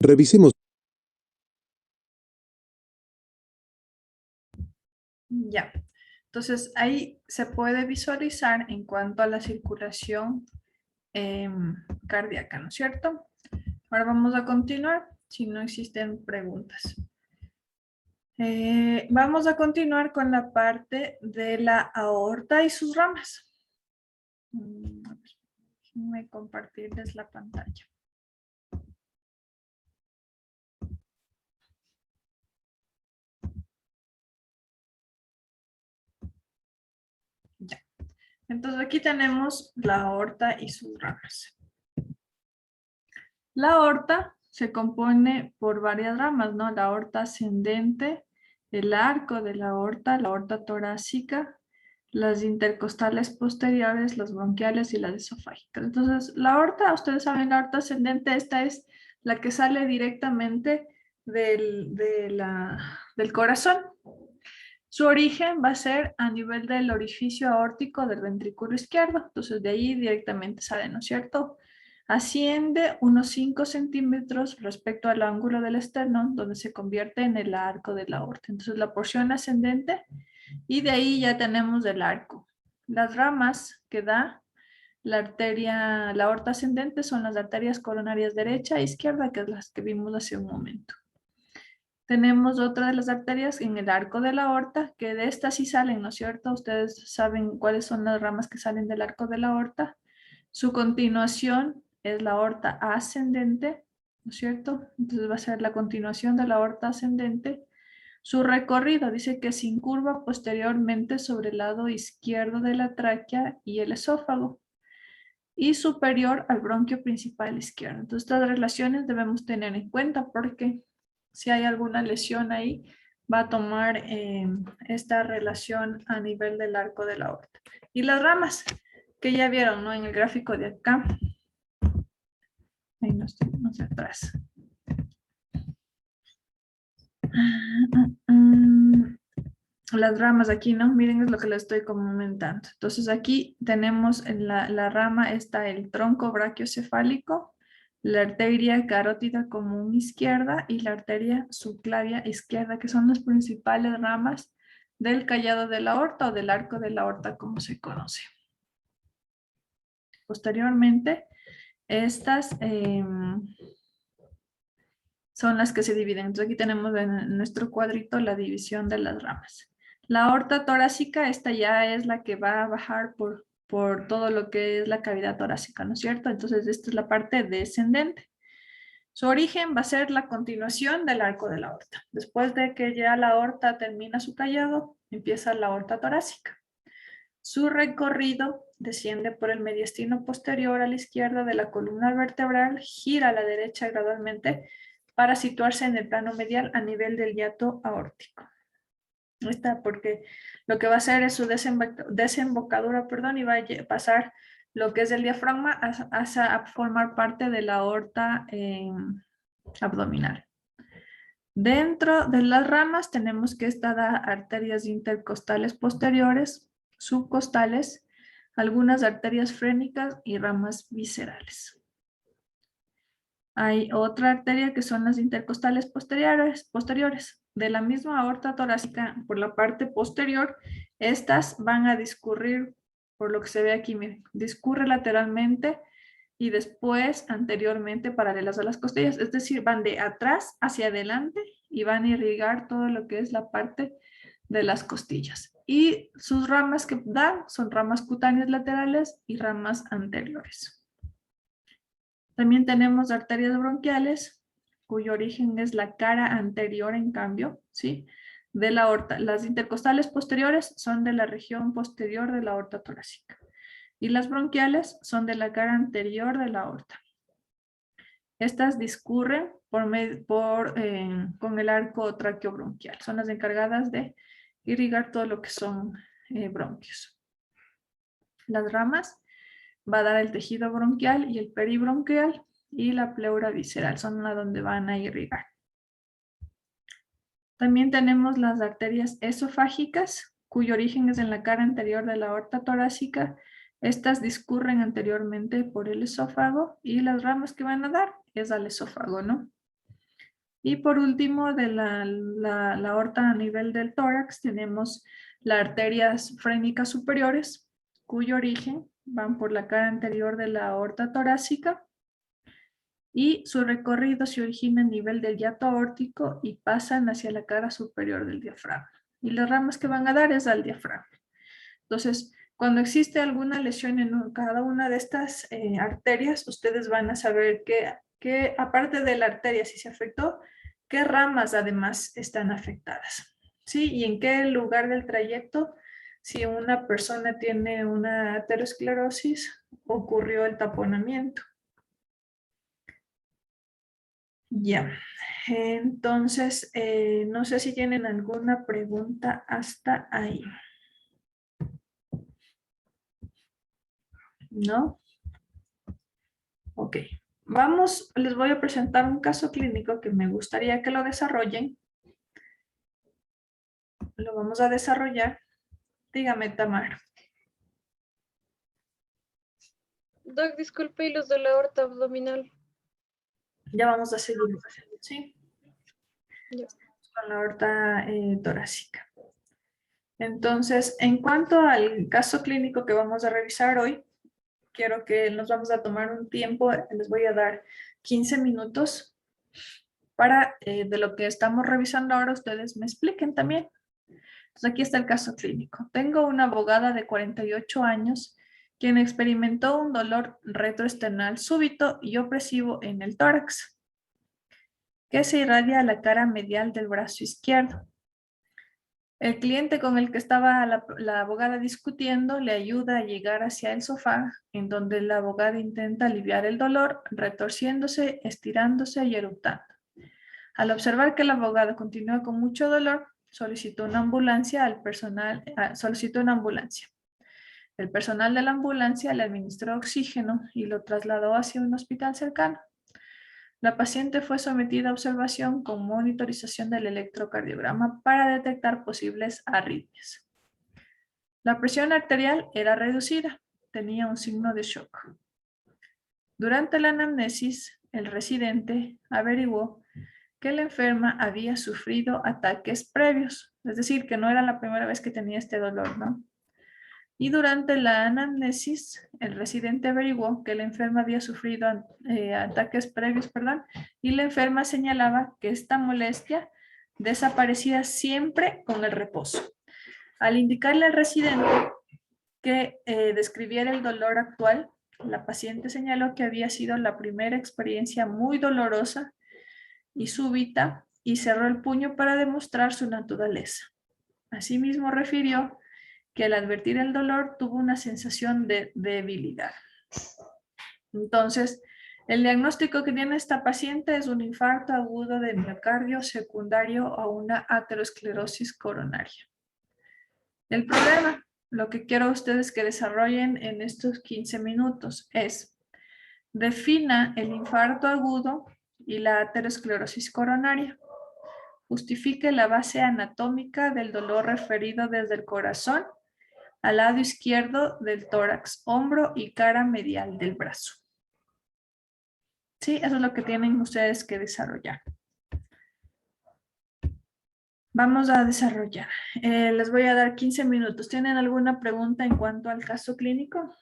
Revisemos. Ya. Entonces ahí se puede visualizar en cuanto a la circulación cardíaca, ¿no es cierto? Ahora vamos a continuar, si no existen preguntas. Vamos a continuar con la parte de la aorta y sus ramas. Déjenme compartirles la pantalla. Ya. Entonces aquí tenemos la aorta y sus ramas. La aorta se compone por varias ramas, ¿no? La aorta ascendente, el arco de la aorta torácica, las intercostales posteriores, las bronquiales y las esofágicas. Entonces, la aorta, ustedes saben, la aorta ascendente, esta es la que sale directamente del corazón. Su origen va a ser a nivel del orificio aórtico del ventrículo izquierdo. Entonces, de ahí directamente sale, ¿no es cierto? Asciende unos 5 centímetros respecto al ángulo del esternón, donde se convierte en el arco de la aorta. Entonces, la porción ascendente, y de ahí ya tenemos el arco. Las ramas que da la aorta ascendente son las arterias coronarias derecha e izquierda, que es las que vimos hace un momento. Tenemos otra de las arterias en el arco de la aorta, que de estas sí salen, ¿no es cierto? Ustedes saben cuáles son las ramas que salen del arco de la aorta. Su continuación es la aorta ascendente, ¿no es cierto? Entonces va a ser la continuación de la aorta ascendente. Su recorrido dice que se incurva posteriormente sobre el lado izquierdo de la tráquea y el esófago y superior al bronquio principal izquierdo. Entonces, estas relaciones debemos tener en cuenta porque si hay alguna lesión ahí, va a tomar esta relación a nivel del arco de la aorta. Y las ramas, que ya vieron, ¿no? En el gráfico de acá. Ahí no estoy, no sé, atrás. Las ramas aquí, ¿no? Miren, es lo que les estoy comentando. Entonces aquí tenemos en la rama está el tronco brachiocefálico, la arteria carótida común izquierda y la arteria subclavia izquierda, que son las principales ramas del callado de la aorta o del arco de la aorta, como se conoce. Posteriormente, estas son las que se dividen. Entonces aquí tenemos en nuestro cuadrito la división de las ramas. La aorta torácica, esta ya es la que va a bajar por todo lo que es la cavidad torácica, ¿no es cierto? Entonces esta es la parte descendente. Su origen va a ser la continuación del arco de la aorta. Después de que ya la aorta termina su callado, empieza la aorta torácica. Su recorrido desciende por el mediastino posterior a la izquierda de la columna vertebral, gira a la derecha gradualmente para situarse en el plano medial a nivel del hiato aórtico. Esta porque lo que va a hacer es su desembocadura, y va a pasar lo que es el diafragma a formar parte de la aorta abdominal. Dentro de las ramas tenemos que esta da arterias intercostales posteriores, subcostales, algunas arterias frénicas y ramas viscerales. Hay otra arteria que son las intercostales posteriores. De la misma aorta torácica por la parte posterior, estas van a discurrir, por lo que se ve aquí, miren, discurre lateralmente y después anteriormente paralelas a las costillas, es decir, van de atrás hacia adelante y van a irrigar todo lo que es la parte de las costillas. Y sus ramas que dan son ramas cutáneas laterales y ramas anteriores. También tenemos arterias bronquiales, cuyo origen es la cara anterior, en cambio, ¿sí? De la aorta. Las intercostales posteriores son de la región posterior de la aorta torácica. Y las bronquiales son de la cara anterior de la aorta. Estas discurren con el arco traqueobronquial. Son las encargadas de irrigar todo lo que son bronquios. Las ramas va a dar el tejido bronquial y el peribronquial y la pleura visceral, son a donde van a irrigar. También tenemos las arterias esofágicas, cuyo origen es en la cara anterior de la aorta torácica. Estas discurren anteriormente por el esófago y las ramas que van a dar es al esófago, ¿no? Y por último, de la aorta a nivel del tórax, tenemos las arterias frénicas superiores, cuyo origen van por la cara anterior de la aorta torácica y su recorrido se origina a nivel del hiato aórtico y pasan hacia la cara superior del diafragma. Y las ramas que van a dar es al diafragma. Entonces, cuando existe alguna lesión en cada una de estas arterias, ustedes van a saber que aparte de la arteria, si se afectó, qué ramas además están afectadas, ¿sí? Y en qué lugar del trayecto, si una persona tiene una aterosclerosis, ocurrió el taponamiento. Ya, entonces, no sé si tienen alguna pregunta hasta ahí. ¿No? Ok. Vamos, les voy a presentar un caso clínico que me gustaría que lo desarrollen. Lo vamos a desarrollar. Dígame, Tamar. Doc, disculpe, ¿y los de la aorta abdominal? Ya vamos a seguir, ¿sí? Ya. Con la aorta torácica. Entonces, en cuanto al caso clínico que vamos a revisar hoy, quiero que nos vamos a tomar un tiempo, les voy a dar 15 minutos para de lo que estamos revisando ahora ustedes me expliquen también. Entonces aquí está el caso clínico. Tengo una abogada de 48 años quien experimentó un dolor retroesternal súbito y opresivo en el tórax que se irradia a la cara medial del brazo izquierdo. El cliente con el que estaba la abogada discutiendo le ayuda a llegar hacia el sofá, en donde la abogada intenta aliviar el dolor, retorciéndose, estirándose y eructando. Al observar que la abogada continúa con mucho dolor, solicitó una ambulancia al personal, El personal de la ambulancia le administró oxígeno y lo trasladó hacia un hospital cercano. La paciente fue sometida a observación con monitorización del electrocardiograma para detectar posibles arritmias. La presión arterial era reducida, tenía un signo de shock. Durante la anamnesis, el residente averiguó que la enferma había sufrido ataques previos, es decir, que no era la primera vez que tenía este dolor, ¿no? Y durante la anamnesis, el residente averiguó que la enferma había sufrido ataques previos, y la enferma señalaba que esta molestia desaparecía siempre con el reposo. Al indicarle al residente que describiera el dolor actual, la paciente señaló que había sido la primera experiencia muy dolorosa y súbita y cerró el puño para demostrar su naturaleza. Asimismo refirió que al advertir el dolor tuvo una sensación de debilidad. Entonces, el diagnóstico que tiene esta paciente es un infarto agudo de miocardio secundario a una aterosclerosis coronaria. El problema, lo que quiero ustedes que desarrollen en estos 15 minutos es, defina el infarto agudo y la aterosclerosis coronaria. Justifique la base anatómica del dolor referido desde el corazón al lado izquierdo del tórax, hombro y cara medial del brazo. Sí, eso es lo que tienen ustedes que desarrollar. Vamos a desarrollar. Les voy a dar 15 minutos. ¿Tienen alguna pregunta en cuanto al caso clínico?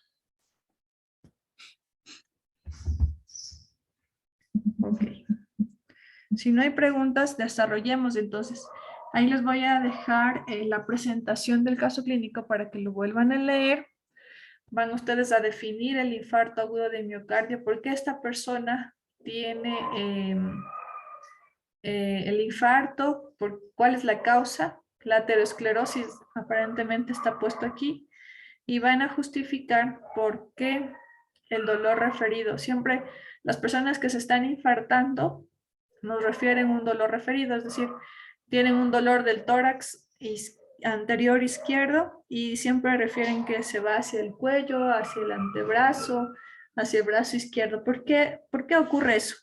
Ok. Si no hay preguntas, desarrollemos entonces. Ahí les voy a dejar la presentación del caso clínico para que lo vuelvan a leer. Van ustedes a definir el infarto agudo de miocardio, por qué esta persona tiene el infarto, cuál es la causa. La aterosclerosis aparentemente está puesto aquí y van a justificar por qué el dolor referido. Siempre las personas que se están infartando nos refieren un dolor referido, es decir, tienen un dolor del tórax anterior izquierdo y siempre refieren que se va hacia el cuello, hacia el antebrazo, hacia el brazo izquierdo. ¿Por qué ocurre eso?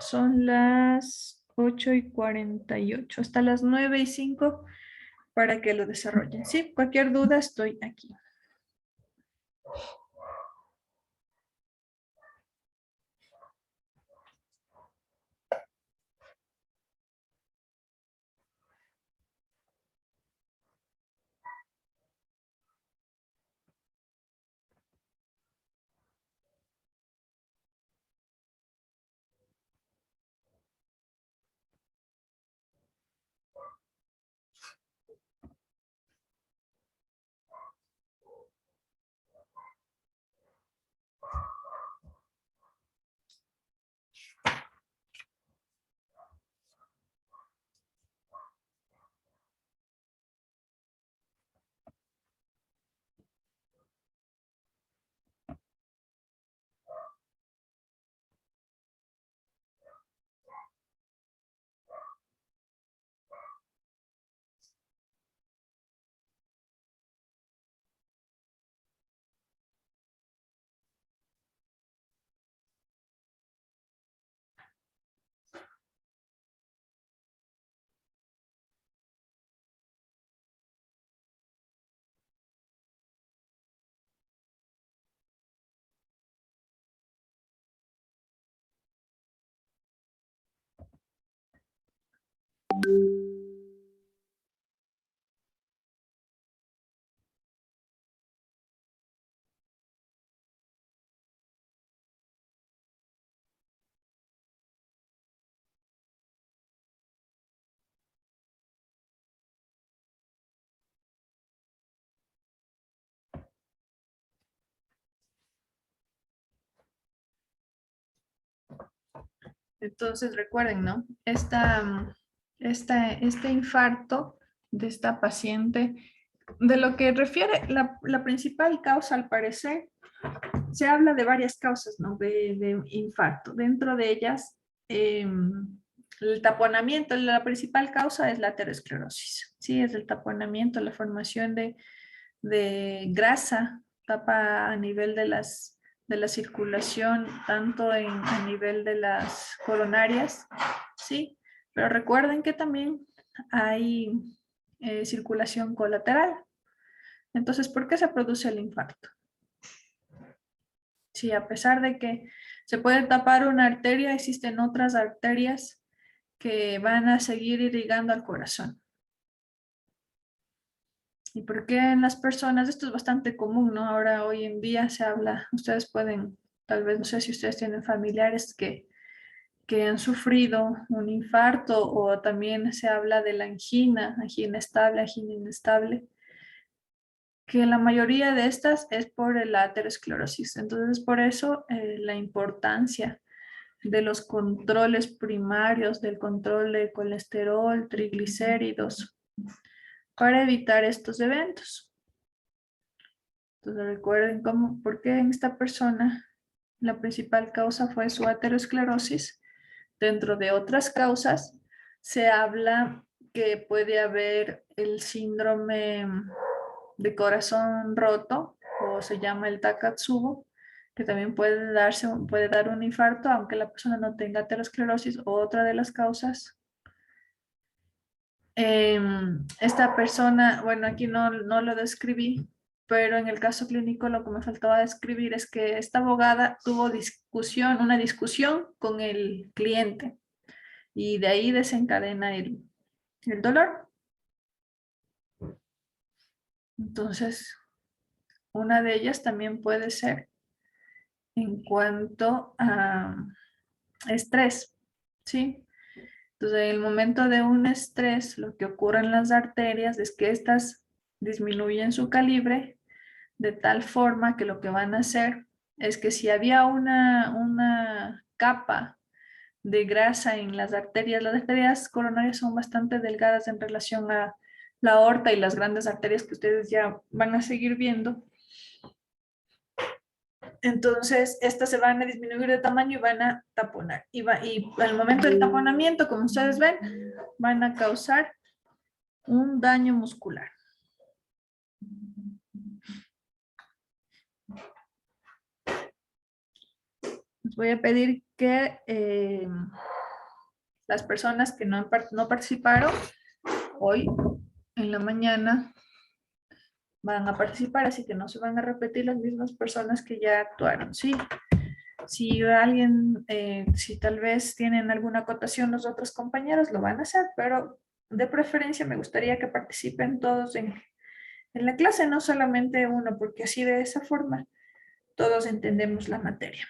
Son las 8:48, hasta las 9:05 para que lo desarrollen. Sí, cualquier duda estoy aquí. Entonces recuerden, ¿no? Este infarto de esta paciente, de lo que refiere la principal causa, al parecer, se habla de varias causas, ¿no? De infarto. Dentro de ellas, el taponamiento, la principal causa es la aterosclerosis. Sí, es el taponamiento, la formación de grasa, tapa a nivel de la circulación, tanto a nivel de las coronarias, sí, pero recuerden que también hay circulación colateral. Entonces, ¿por qué se produce el infarto? Sí, a pesar de que se puede tapar una arteria, existen otras arterias que van a seguir irrigando al corazón. ¿Y por qué en las personas? Esto es bastante común, ¿no? Ahora, hoy en día se habla, ustedes pueden, tal vez, no sé si ustedes tienen familiares que han sufrido un infarto, o también se habla de la angina, angina estable, angina inestable, que la mayoría de estas es por la aterosclerosis. Entonces, por eso la importancia de los controles primarios, del control de colesterol, triglicéridos, para evitar estos eventos. Entonces recuerden por qué en esta persona la principal causa fue su aterosclerosis. Dentro de otras causas se habla que puede haber el síndrome de corazón roto, o se llama el Takotsubo, que también puede dar un infarto aunque la persona no tenga aterosclerosis. Otra de las causas, esta persona, bueno, aquí no lo describí, pero en el caso clínico lo que me faltaba describir es que esta abogada tuvo una discusión con el cliente, y de ahí desencadena el dolor. Entonces, una de ellas también puede ser en cuanto a estrés, ¿sí? Entonces, en el momento de un estrés, lo que ocurre en las arterias es que estas disminuyen su calibre, de tal forma que lo que van a hacer es que si había una capa de grasa en las arterias coronarias son bastante delgadas en relación a la aorta y las grandes arterias que ustedes ya van a seguir viendo. Entonces, estas se van a disminuir de tamaño y van a taponar. Y al momento del taponamiento, como ustedes ven, van a causar un daño muscular. Les voy a pedir que las personas que no participaron hoy en la mañana van a participar, así que no se van a repetir las mismas personas que ya actuaron, ¿sí? Si alguien, si tal vez tienen alguna acotación los otros compañeros, lo van a hacer, pero de preferencia me gustaría que participen todos en la clase, no solamente uno, porque así de esa forma todos entendemos la materia.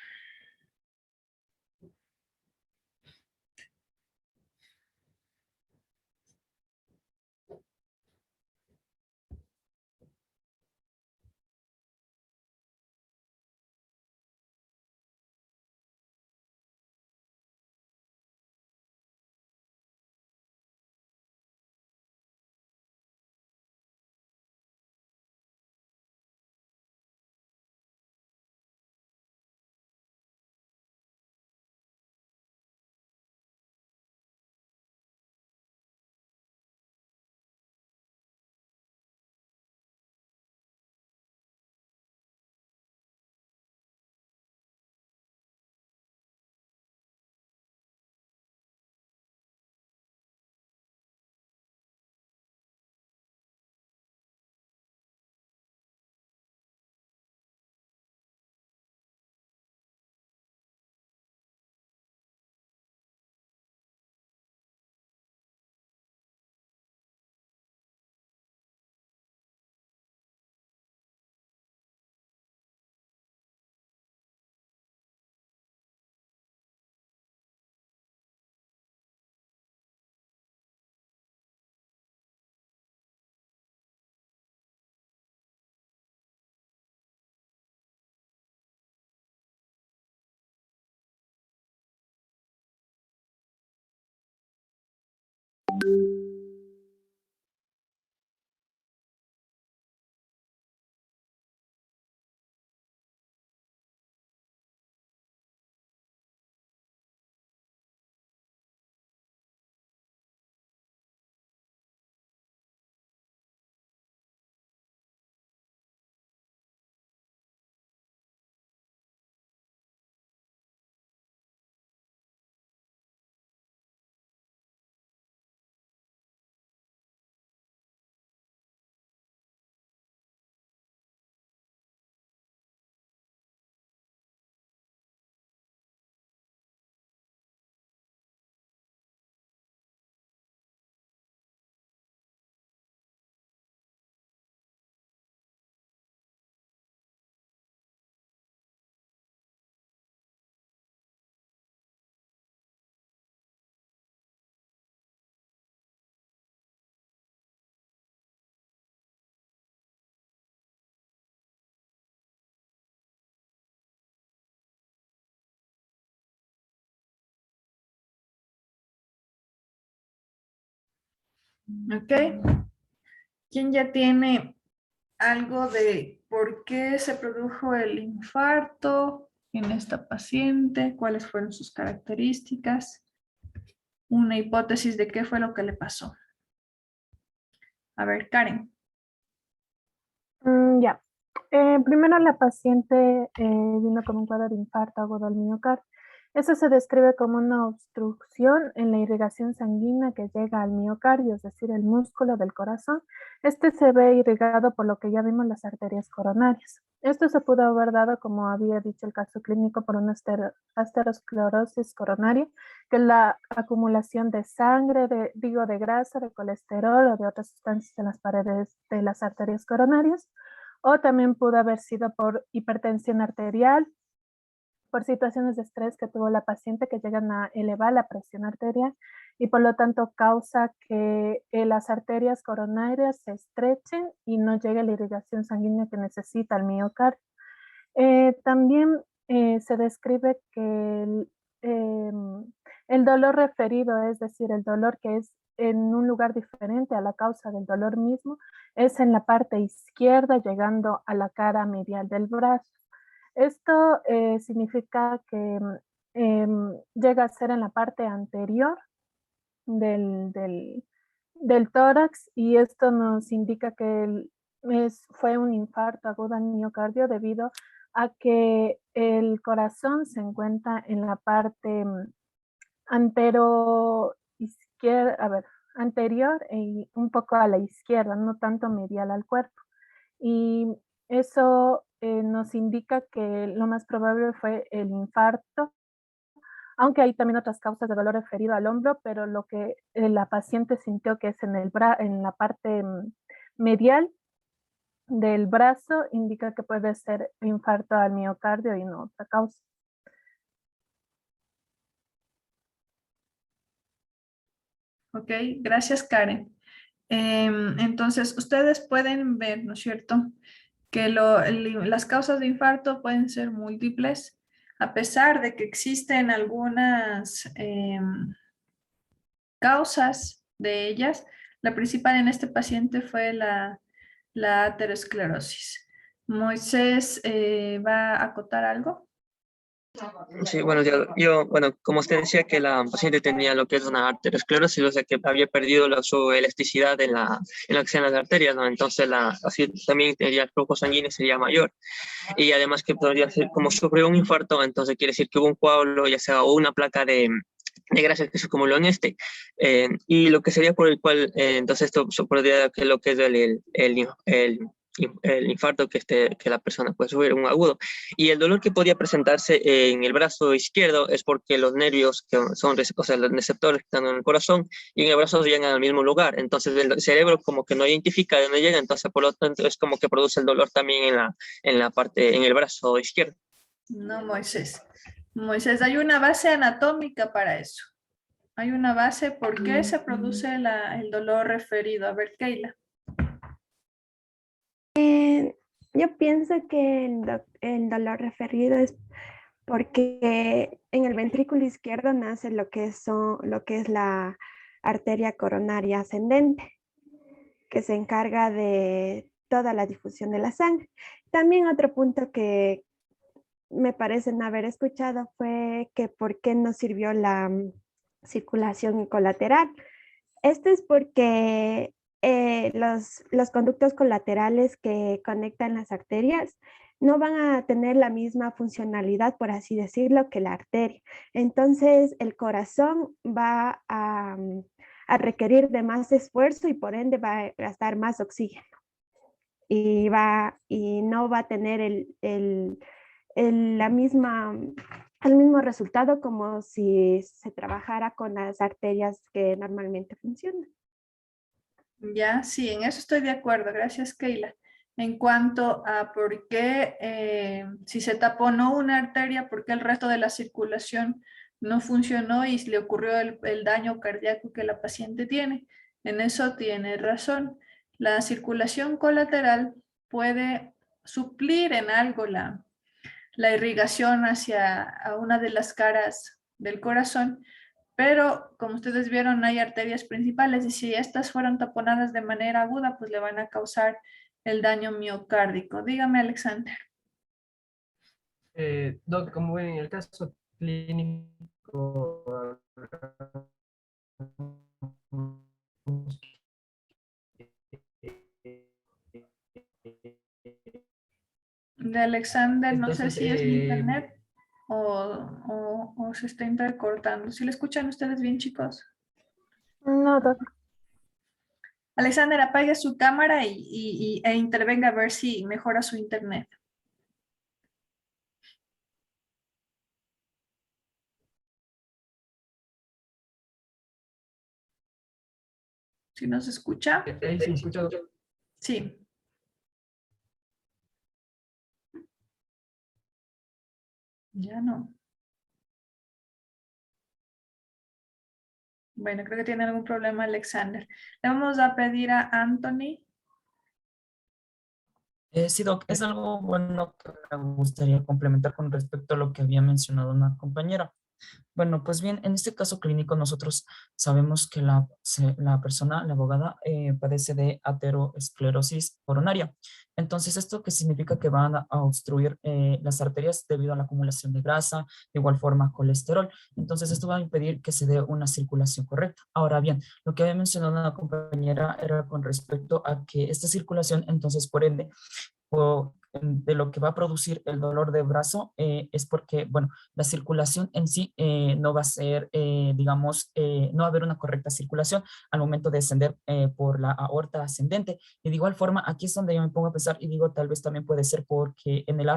¿Ok? ¿Quién ya tiene algo de por qué se produjo el infarto en esta paciente? ¿Cuáles fueron sus características? Una hipótesis de qué fue lo que le pasó. A ver, Karen. Ya. Primero la paciente vino con un cuadro de infarto agudo al miocardio. Eso se describe como una obstrucción en la irrigación sanguínea que llega al miocardio, es decir, el músculo del corazón. Este se ve irrigado por lo que ya vimos las arterias coronarias. Esto se pudo haber dado, como había dicho el caso clínico, por una aterosclerosis coronaria, que es la acumulación de sangre, de grasa, de colesterol o de otras sustancias en las paredes de las arterias coronarias, o también pudo haber sido por hipertensión arterial, por situaciones de estrés que tuvo la paciente que llegan a elevar la presión arterial y por lo tanto causa que las arterias coronarias se estrechen y no llegue la irrigación sanguínea que necesita el miocardio. También se describe que el dolor referido, es decir, el dolor que es en un lugar diferente a la causa del dolor mismo, es en la parte izquierda llegando a la cara medial del brazo. Esto significa que llega a ser en la parte anterior del tórax y esto nos indica que fue un infarto agudo al miocardio debido a que el corazón se encuentra en la parte anterior y un poco a la izquierda, no tanto medial al cuerpo. Y eso nos indica que lo más probable fue el infarto, aunque hay también otras causas de dolor referido al hombro, pero lo que la paciente sintió que es en la parte medial del brazo indica que puede ser infarto al miocardio y no otra causa. Ok, gracias Karen. Entonces, ustedes pueden ver, ¿no es cierto?, que las causas de infarto pueden ser múltiples, a pesar de que existen algunas causas de ellas. La principal en este paciente fue la aterosclerosis. Moisés, ¿va a acotar algo? Sí, bueno, bueno, como usted decía que la paciente tenía lo que es una arteriosclerosis, o sea que había perdido su elasticidad en lo que sean las arterias, ¿no? Entonces así también el flujo sanguíneo sería mayor. Y además que podría ser, como sufrió un infarto, entonces quiere decir que hubo un coágulo, ya sea o una placa de grasa que se acumuló en y lo que sería por el cual, entonces esto podría que lo que es el infarto que la persona puede sufrir, un agudo. Y el dolor que podía presentarse en el brazo izquierdo es porque los nervios, que son, o sea, los receptores que están en el corazón y en el brazo llegan al mismo lugar. Entonces el cerebro como que no identifica de dónde llega, entonces por lo tanto es como que produce el dolor también en la parte, en el brazo izquierdo. No, Moisés. Moisés, hay una base anatómica para eso. Hay una base por qué se produce el dolor referido. A ver, Keila. Yo pienso que el dolor referido es porque en el ventrículo izquierdo nace lo que es la arteria coronaria ascendente, que se encarga de toda la difusión de la sangre. También otro punto que me parece no haber escuchado fue que por qué no sirvió la circulación colateral. Esto es porque los conductos colaterales que conectan las arterias no van a tener la misma funcionalidad, por así decirlo, que la arteria. Entonces, el corazón va a requerir de más esfuerzo y por ende va a gastar más oxígeno. Y no va a tener el mismo resultado como si se trabajara con las arterias que normalmente funcionan. Ya, sí, en eso estoy de acuerdo. Gracias, Keila. En cuanto a por qué, si se tapó no una arteria, por qué el resto de la circulación no funcionó y le ocurrió el daño cardíaco que la paciente tiene. En eso tiene razón. La circulación colateral puede suplir en algo la irrigación hacia una de las caras del corazón, pero como ustedes vieron hay arterias principales y si estas fueron taponadas de manera aguda, pues le van a causar el daño miocárdico. Dígame, Alexander. Doc, como ven, en el caso clínico, De Alexander, no sé entonces, si es mi internet o se está entrecortando. ¿Sí lo escuchan ustedes bien, chicos? No, Doc. Alexander, apague su cámara e intervenga a ver si mejora su internet. ¿Sí nos escucha? ¿sí me escucha, Doc? Sí. Ya no. Bueno, creo que tiene algún problema Alexander. Le vamos a pedir a Anthony. Sí, Doc, es algo bueno que me gustaría complementar con respecto a lo que había mencionado una compañera. Bueno, pues bien, en este caso clínico nosotros sabemos que la persona, la abogada, padece de aterosclerosis coronaria. Entonces, ¿esto qué significa? Que van a obstruir las arterias debido a la acumulación de grasa, de igual forma colesterol. Entonces, esto va a impedir que se dé una circulación correcta. Ahora bien, lo que había mencionado una compañera era con respecto a que esta circulación, entonces, por ende, de lo que va a producir el dolor de brazo es porque, bueno, la circulación en sí no va a ser, digamos, no va a haber una correcta circulación al momento de descender por la aorta ascendente. Y de igual forma, aquí es donde yo me pongo a pensar y digo, tal vez también puede ser porque en el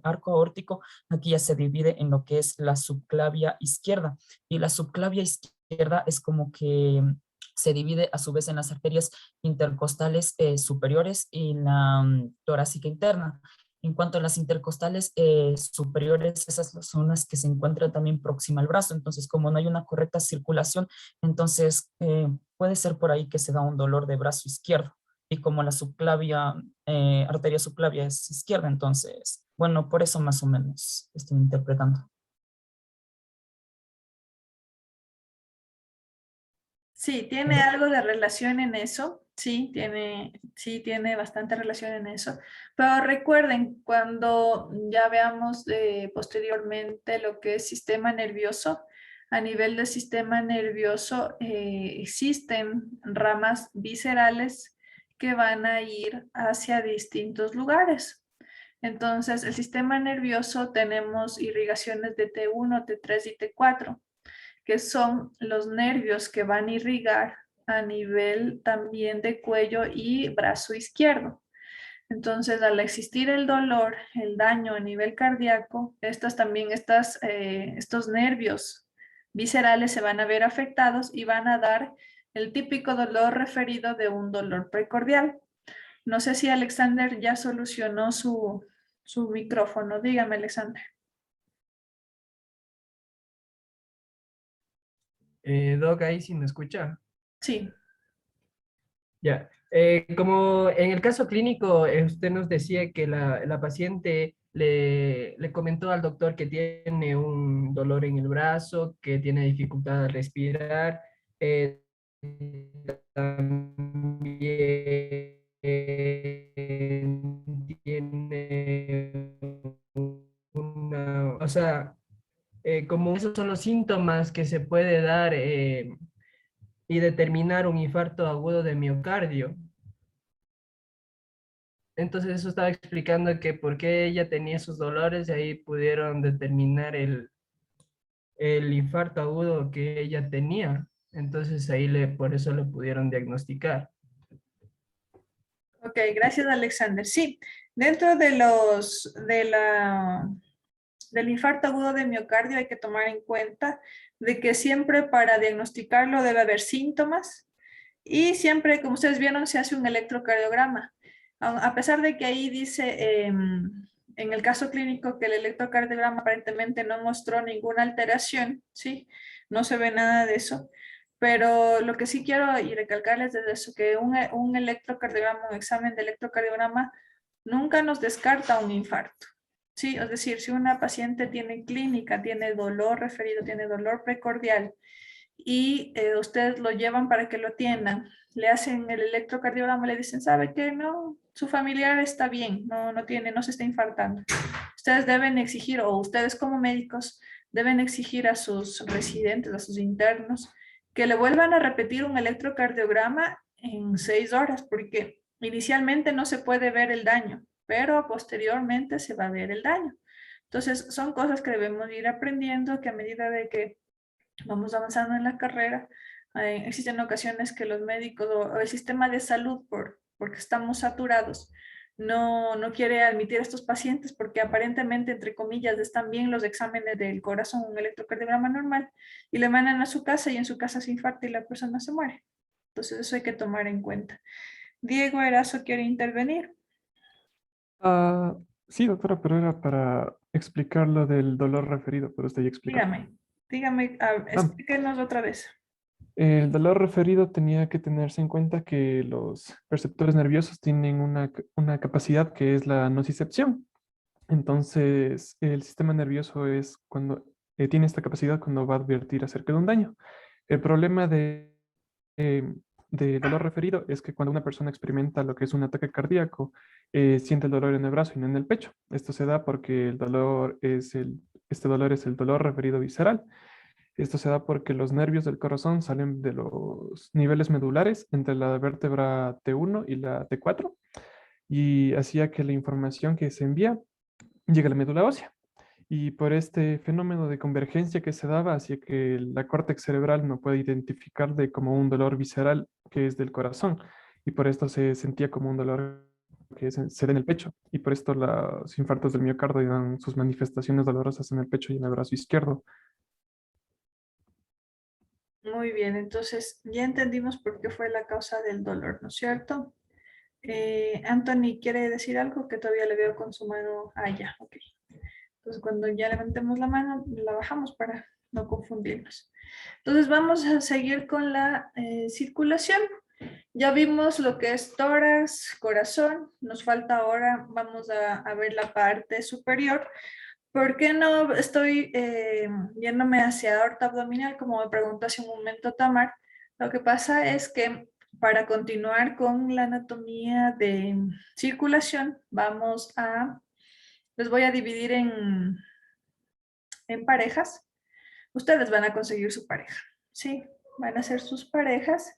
arco aórtico, aquí ya se divide en lo que es la subclavia izquierda. Y la subclavia izquierda es como que se divide a su vez en las arterias intercostales superiores y la torácica interna. En cuanto a las intercostales superiores, esas son las que se encuentran también próxima al brazo. Entonces, como no hay una correcta circulación, entonces puede ser por ahí que se da un dolor de brazo izquierdo. Y como la subclavia, arteria subclavia es izquierda, entonces, bueno, por eso más o menos estoy interpretando. Sí, tiene algo de relación en eso, sí, tiene bastante relación en eso, pero recuerden, cuando ya veamos posteriormente lo que es sistema nervioso, a nivel del sistema nervioso existen ramas viscerales que van a ir hacia distintos lugares. Entonces, el sistema nervioso tenemos irrigaciones de T1, T3 y T4, que son los nervios que van a irrigar a nivel también de cuello y brazo izquierdo. Entonces, al existir el dolor, el daño a nivel cardíaco, estos nervios viscerales se van a ver afectados y van a dar el típico dolor referido de un dolor precordial. No sé si Alexander ya solucionó su micrófono. Dígame, Alexander. Doc, ahí sí me escucha. Sí. Ya. Como en el caso clínico, usted nos decía que la paciente le comentó al doctor que tiene un dolor en el brazo, que tiene dificultad al respirar, también tiene o sea, como esos son los síntomas que se puede dar y determinar un infarto agudo de miocardio. Entonces eso estaba explicando que por qué ella tenía esos dolores y ahí pudieron determinar el infarto agudo que ella tenía. Entonces ahí por eso le pudieron diagnosticar. Ok, gracias Alexander. Sí, dentro del infarto agudo de miocardio hay que tomar en cuenta de que siempre para diagnosticarlo debe haber síntomas y siempre, como ustedes vieron, se hace un electrocardiograma. A pesar de que ahí dice en el caso clínico que el electrocardiograma aparentemente no mostró ninguna alteración, ¿sí? No se ve nada de eso. Pero lo que sí quiero y recalcarles es eso, que un electrocardiograma, un examen de electrocardiograma, nunca nos descarta un infarto. Sí, es decir, si una paciente tiene clínica, tiene dolor referido, tiene dolor precordial y ustedes lo llevan para que lo atiendan, le hacen el electrocardiograma, le dicen, ¿sabe qué? No, su familiar está bien, no se está infartando. Ustedes deben exigir, o ustedes como médicos, deben exigir a sus residentes, a sus internos, que le vuelvan a repetir un electrocardiograma en 6 horas, porque inicialmente no se puede ver el daño, pero posteriormente se va a ver el daño. Entonces, son cosas que debemos ir aprendiendo, que a medida de que vamos avanzando en la carrera, existen ocasiones que los médicos o el sistema de salud, porque estamos saturados, no quiere admitir a estos pacientes porque aparentemente, entre comillas, están bien los exámenes del corazón, un electrocardiograma normal, y le mandan a su casa y en su casa se infarta y la persona se muere. Entonces eso hay que tomar en cuenta. Diego Erazo quiere intervenir. Sí, doctora, pero era para explicar lo del dolor referido, pero usted ya explicó. Dígame, explíquenos otra vez. El dolor referido tenía que tenerse en cuenta que los perceptores nerviosos tienen una capacidad que es la nocicepción. Entonces, el sistema nervioso es cuando tiene esta capacidad cuando va a advertir acerca de un daño. El problema de dolor referido es que cuando una persona experimenta lo que es un ataque cardíaco, siente el dolor en el brazo y no en el pecho. Esto se da porque este dolor es el dolor referido visceral. Esto se da porque los nervios del corazón salen de los niveles medulares entre la vértebra T1 y la T4. y hacía que la información que se envía llegue a la médula ósea. Y por este fenómeno de convergencia que se daba, hacía que la córtex cerebral no puede identificarle como un dolor visceral que es del corazón. Y por esto se sentía como un dolor que se da en el pecho. Y por esto los infartos del miocardio dan sus manifestaciones dolorosas en el pecho y en el brazo izquierdo. Muy bien, entonces ya entendimos por qué fue la causa del dolor, ¿no es cierto? Anthony, ¿quiere decir algo? Que todavía le veo con su mano allá. Ok. Entonces, cuando ya levantemos la mano, la bajamos para no confundirnos. Entonces, vamos a seguir con la circulación. Ya vimos lo que es tórax, corazón. Nos falta ahora, vamos a ver la parte superior. ¿Por qué no estoy yéndome hacia aorta abdominal, como me preguntó hace un momento Tamar? Lo que pasa es que para continuar con la anatomía de circulación, les voy a dividir en parejas. Ustedes van a conseguir su pareja, ¿sí? Van a ser sus parejas.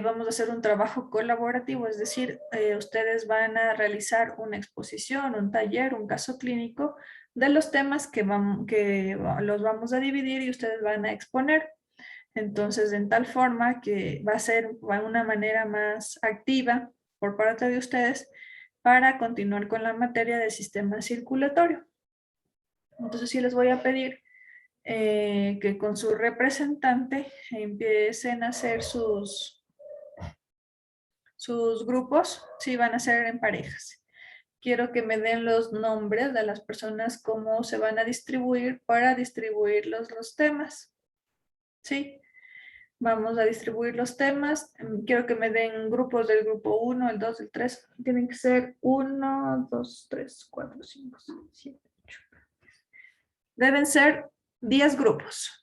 Vamos a hacer un trabajo colaborativo, es decir, ustedes van a realizar una exposición, un taller, un caso clínico de los temas que los vamos a dividir y ustedes van a exponer. Entonces, en tal forma que va a ser una manera más activa por parte de ustedes para continuar con la materia del sistema circulatorio. Entonces, sí les voy a pedir que con su representante empiecen a hacer sus grupos, sí, van a ser en parejas. Quiero que me den los nombres de las personas, cómo se van a distribuir para distribuir los temas. ¿Sí? Vamos a distribuir los temas. Quiero que me den grupos del grupo 1, el 2, el 3. Tienen que ser 1, 2, 3, 4, 5, 6, 7, 8. Deben ser 10 grupos.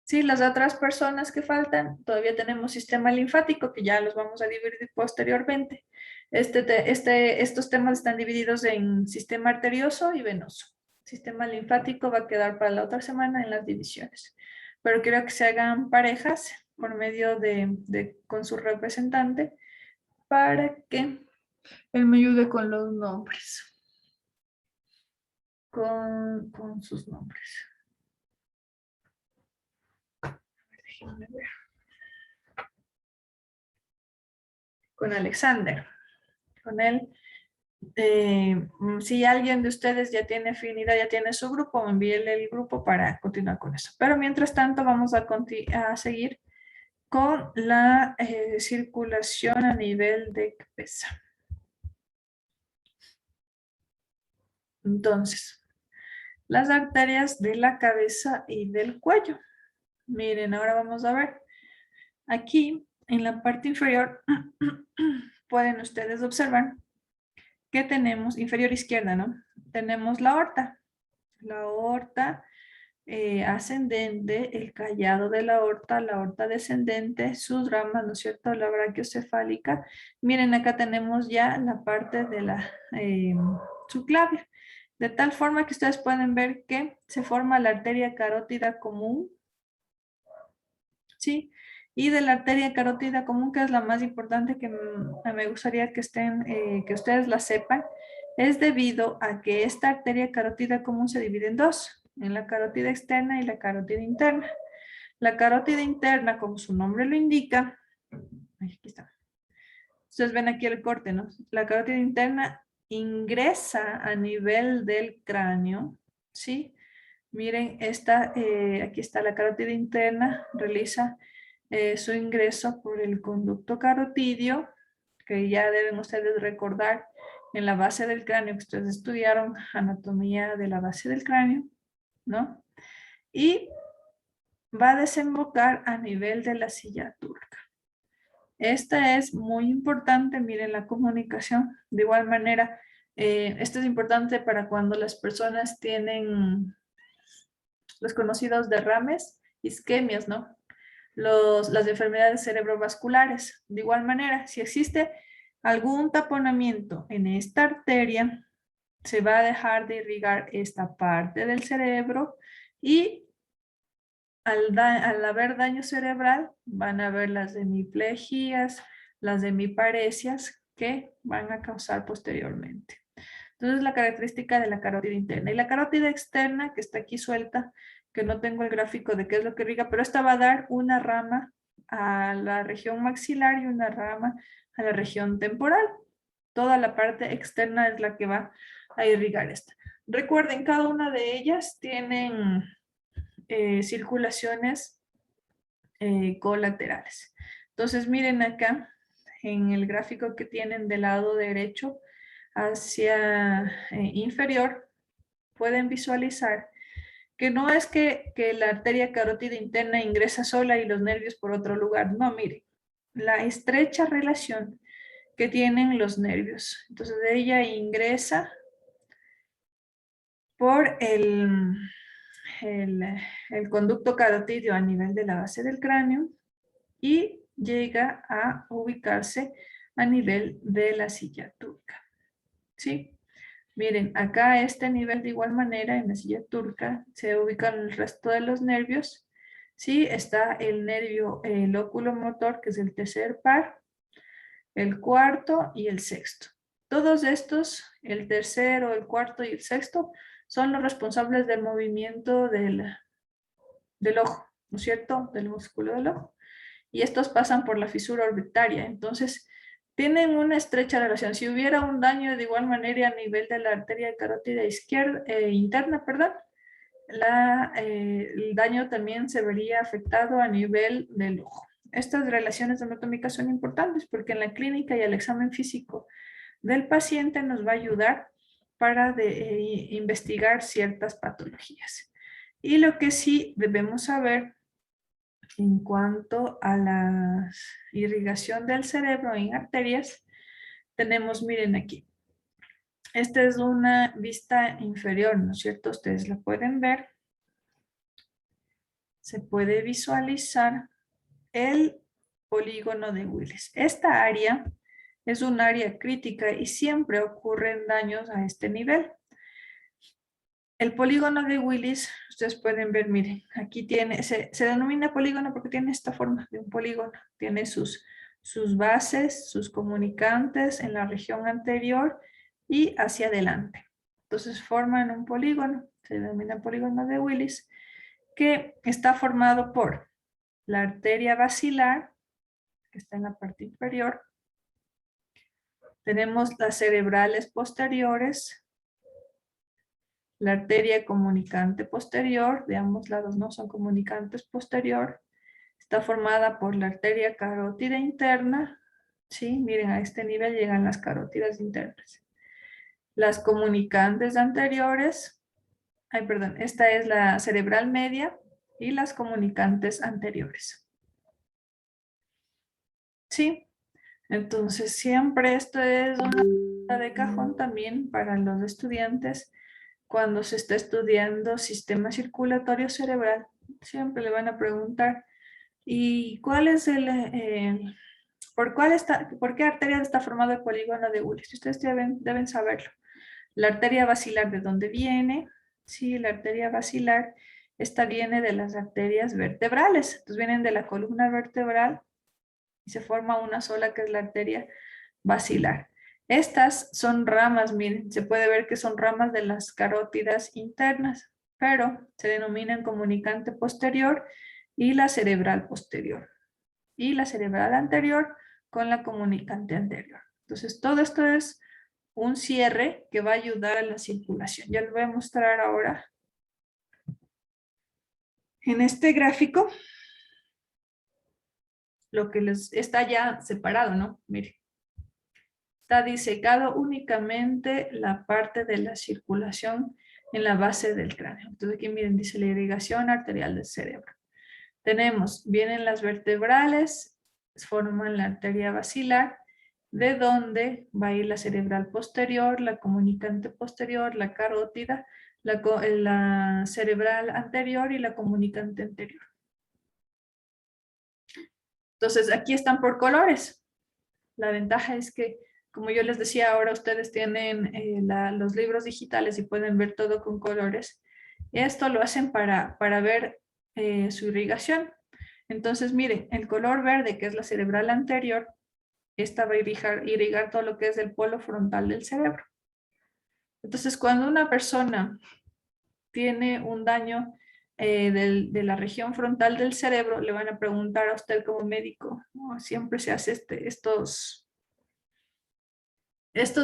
Sí, las otras personas que faltan, todavía tenemos sistema linfático, que ya los vamos a dividir posteriormente. Estos temas están divididos en sistema arterioso y venoso. Sistema linfático va a quedar para la otra semana en las divisiones. Pero quiero que se hagan parejas por medio con su representante para que él me ayude con los nombres. Con sus nombres. Déjenme ver. Con Alexander. Con él. Si alguien de ustedes ya tiene afinidad, ya tiene su grupo, envíenle el grupo para continuar con eso. Pero mientras tanto vamos a seguir con la circulación a nivel de cabeza. Entonces, las arterias de la cabeza y del cuello. Miren, ahora vamos a ver. Aquí, en la parte inferior, pueden ustedes observar que tenemos, inferior izquierda, ¿no? Tenemos la aorta. La aorta ascendente, el callado de la aorta descendente, sus ramas, ¿no es cierto? La brachiocefálica. Miren, acá tenemos ya la parte de la subclavia. De tal forma que ustedes pueden ver que se forma la arteria carótida común. ¿Sí? Y de la arteria carótida común, que es la más importante que me gustaría que ustedes la sepan, es debido a que esta arteria carótida común se divide en dos, en la carótida externa y la carótida interna. La carótida interna, como su nombre lo indica, aquí está. Ustedes ven aquí el corte, ¿no? La carótida interna ingresa a nivel del cráneo, ¿sí? Miren, aquí está la carótida interna, realiza su ingreso por el conducto carotidio, que ya deben ustedes recordar en la base del cráneo, que ustedes estudiaron anatomía de la base del cráneo, ¿no? Y va a desembocar a nivel de la silla turca. Esta es muy importante, miren la comunicación. De igual manera, esto es importante para cuando las personas tienen los conocidos derrames, isquemias, ¿no? Las enfermedades cerebrovasculares. De igual manera, si existe algún taponamiento en esta arteria, se va a dejar de irrigar esta parte del cerebro y al haber daño cerebral van a haber las hemiplegias, las hemiparesias que van a causar posteriormente. Entonces, la característica de la carótida interna. Y la carótida externa, que está aquí suelta, que no tengo el gráfico de qué es lo que irriga, pero esta va a dar una rama a la región maxilar y una rama a la región temporal. Toda la parte externa es la que va a irrigar esta. Recuerden, cada una de ellas tienen circulaciones colaterales. Entonces, miren acá en el gráfico que tienen del lado derecho hacia inferior, pueden visualizar que no es que la arteria carótida interna ingresa sola y los nervios por otro lugar. No, miren, la estrecha relación que tienen los nervios. Entonces, ella ingresa por el conducto carotídeo a nivel de la base del cráneo y llega a ubicarse a nivel de la silla turca. ¿Sí? Miren, acá a este nivel de igual manera en la silla turca se ubican el resto de los nervios. Sí, está el nervio lóculo-motor, que es el tercer par, el cuarto y el sexto. Todos estos, el tercero, el cuarto y el sexto, son los responsables del movimiento del ojo, ¿no es cierto? Del músculo del ojo. Y estos pasan por la fisura orbitaria. Entonces, tienen una estrecha relación. Si hubiera un daño de igual manera a nivel de la arteria carótida interna, perdón, el daño también se vería afectado a nivel del ojo. Estas relaciones anatómicas son importantes porque en la clínica y el examen físico del paciente nos va a ayudar para investigar ciertas patologías. Y lo que sí debemos saber en cuanto a la irrigación del cerebro en arterias, tenemos, miren aquí, esta es una vista inferior, ¿no es cierto? Ustedes la pueden ver. Se puede visualizar el polígono de Willis. Esta área es un área crítica y siempre ocurren daños a este nivel. El polígono de Willis, ustedes pueden ver, miren, aquí tiene, se denomina polígono porque tiene esta forma de un polígono. Tiene sus bases, sus comunicantes en la región anterior y hacia adelante. Entonces forman un polígono, se denomina polígono de Willis, que está formado por la arteria basilar, que está en la parte inferior. Tenemos las cerebrales posteriores, la arteria comunicante posterior, de ambos lados no son comunicantes posterior, está formada por la arteria carótida interna, ¿sí? Miren, a este nivel llegan las carótidas internas. Las comunicantes anteriores, esta es la cerebral media y las comunicantes anteriores. ¿Sí? Entonces, siempre esto es una pregunta de cajón también para los estudiantes. Cuando se está estudiando sistema circulatorio cerebral, siempre le van a preguntar, ¿y cuál es por qué arteria está formado el polígono de Willis? Ustedes deben saberlo. La arteria basilar, ¿de dónde viene? Sí, la arteria basilar, esta viene de las arterias vertebrales. Entonces vienen de la columna vertebral y se forma una sola que es la arteria basilar. Estas son ramas, miren, se puede ver que son ramas de las carótidas internas, pero se denominan comunicante posterior y la cerebral posterior. Y la cerebral anterior con la comunicante anterior. Entonces, todo esto es un cierre que va a ayudar a la circulación. Ya les voy a mostrar ahora. En este gráfico, lo que les está ya separado, ¿no? Miren. Está disecado únicamente la parte de la circulación en la base del cráneo. Entonces aquí miren, dice la irrigación arterial del cerebro. Vienen las vertebrales, forman la arteria basilar, de donde va a ir la cerebral posterior, la comunicante posterior, la carótida, la cerebral anterior y la comunicante anterior. Entonces aquí están por colores. La ventaja es que, como yo les decía, ahora ustedes tienen los libros digitales y pueden ver todo con colores. Esto lo hacen para ver su irrigación. Entonces, miren, el color verde, que es la cerebral anterior, esta va a irrigar todo lo que es el polo frontal del cerebro. Entonces, cuando una persona tiene un daño de la región frontal del cerebro, le van a preguntar a usted como médico, ¿no? Siempre se hace estos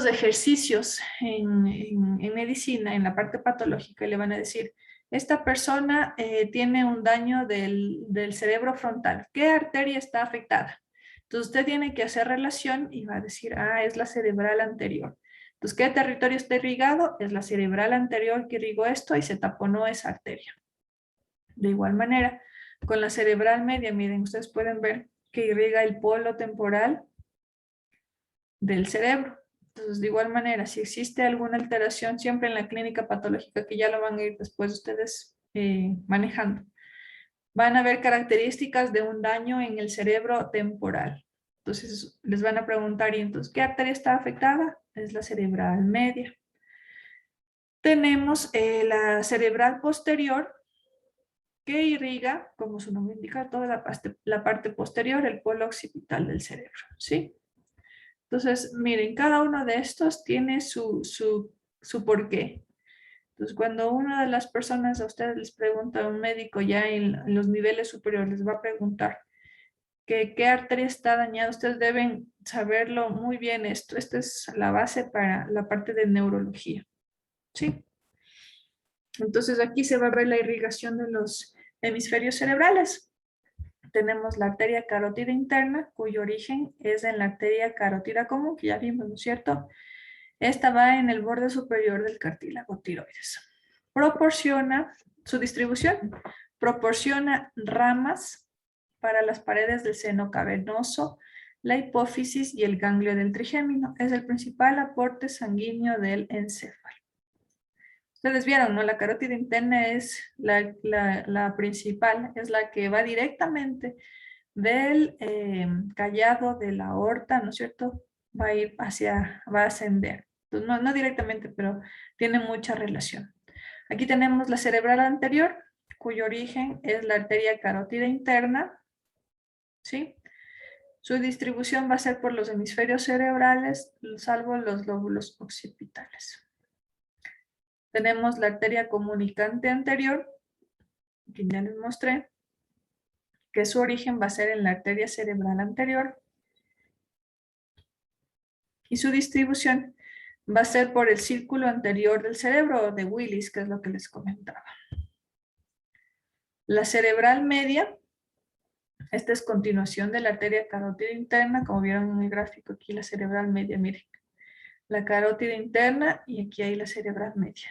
ejercicios en medicina, en la parte patológica, y le van a decir, esta persona tiene un daño del cerebro frontal. ¿Qué arteria está afectada? Entonces usted tiene que hacer relación y va a decir, es la cerebral anterior. Entonces, ¿qué territorio está irrigado? Es la cerebral anterior que irrigó esto y se taponó esa arteria. De igual manera, con la cerebral media, miren, ustedes pueden ver que irriga el polo temporal del cerebro. Entonces, de igual manera, si existe alguna alteración, siempre en la clínica patológica, que ya lo van a ir después ustedes manejando, van a ver características de un daño en el cerebro temporal. Entonces, les van a preguntar, ¿y entonces qué arteria está afectada? Es la cerebral media. Tenemos la cerebral posterior, que irriga, como su nombre indica, toda la parte posterior, el polo occipital del cerebro, ¿sí? Entonces, miren, cada uno de estos tiene su porqué. Entonces, cuando una de las personas a ustedes les pregunta a un médico ya en los niveles superiores, les va a preguntar que qué arteria está dañada, ustedes deben saberlo muy bien esto. Esta es la base para la parte de neurología, ¿sí? Entonces, aquí se va a ver la irrigación de los hemisferios cerebrales. Tenemos la arteria carótida interna, cuyo origen es en la arteria carótida común, que ya vimos, ¿no es cierto? Esta va en el borde superior del cartílago tiroides. Proporciona, su distribución, proporciona ramas para las paredes del seno cavernoso, la hipófisis y el ganglio del trigémino. Es el principal aporte sanguíneo del encéfalo. Ustedes vieron, ¿no? La carótida interna es la principal, es la que va directamente del callado de la aorta, ¿no es cierto? Va a ascender. Entonces, no directamente, pero tiene mucha relación. Aquí tenemos la cerebral anterior, cuyo origen es la arteria carótida interna, ¿sí? Su distribución va a ser por los hemisferios cerebrales, salvo los lóbulos occipitales. Tenemos la arteria comunicante anterior, que ya les mostré, que su origen va a ser en la arteria cerebral anterior. Y su distribución va a ser por el círculo anterior del cerebro, de Willis, que es lo que les comentaba. La cerebral media, esta es continuación de la arteria carótida interna, como vieron en el gráfico aquí, la cerebral media, miren. La carótida interna y aquí hay la cerebral media.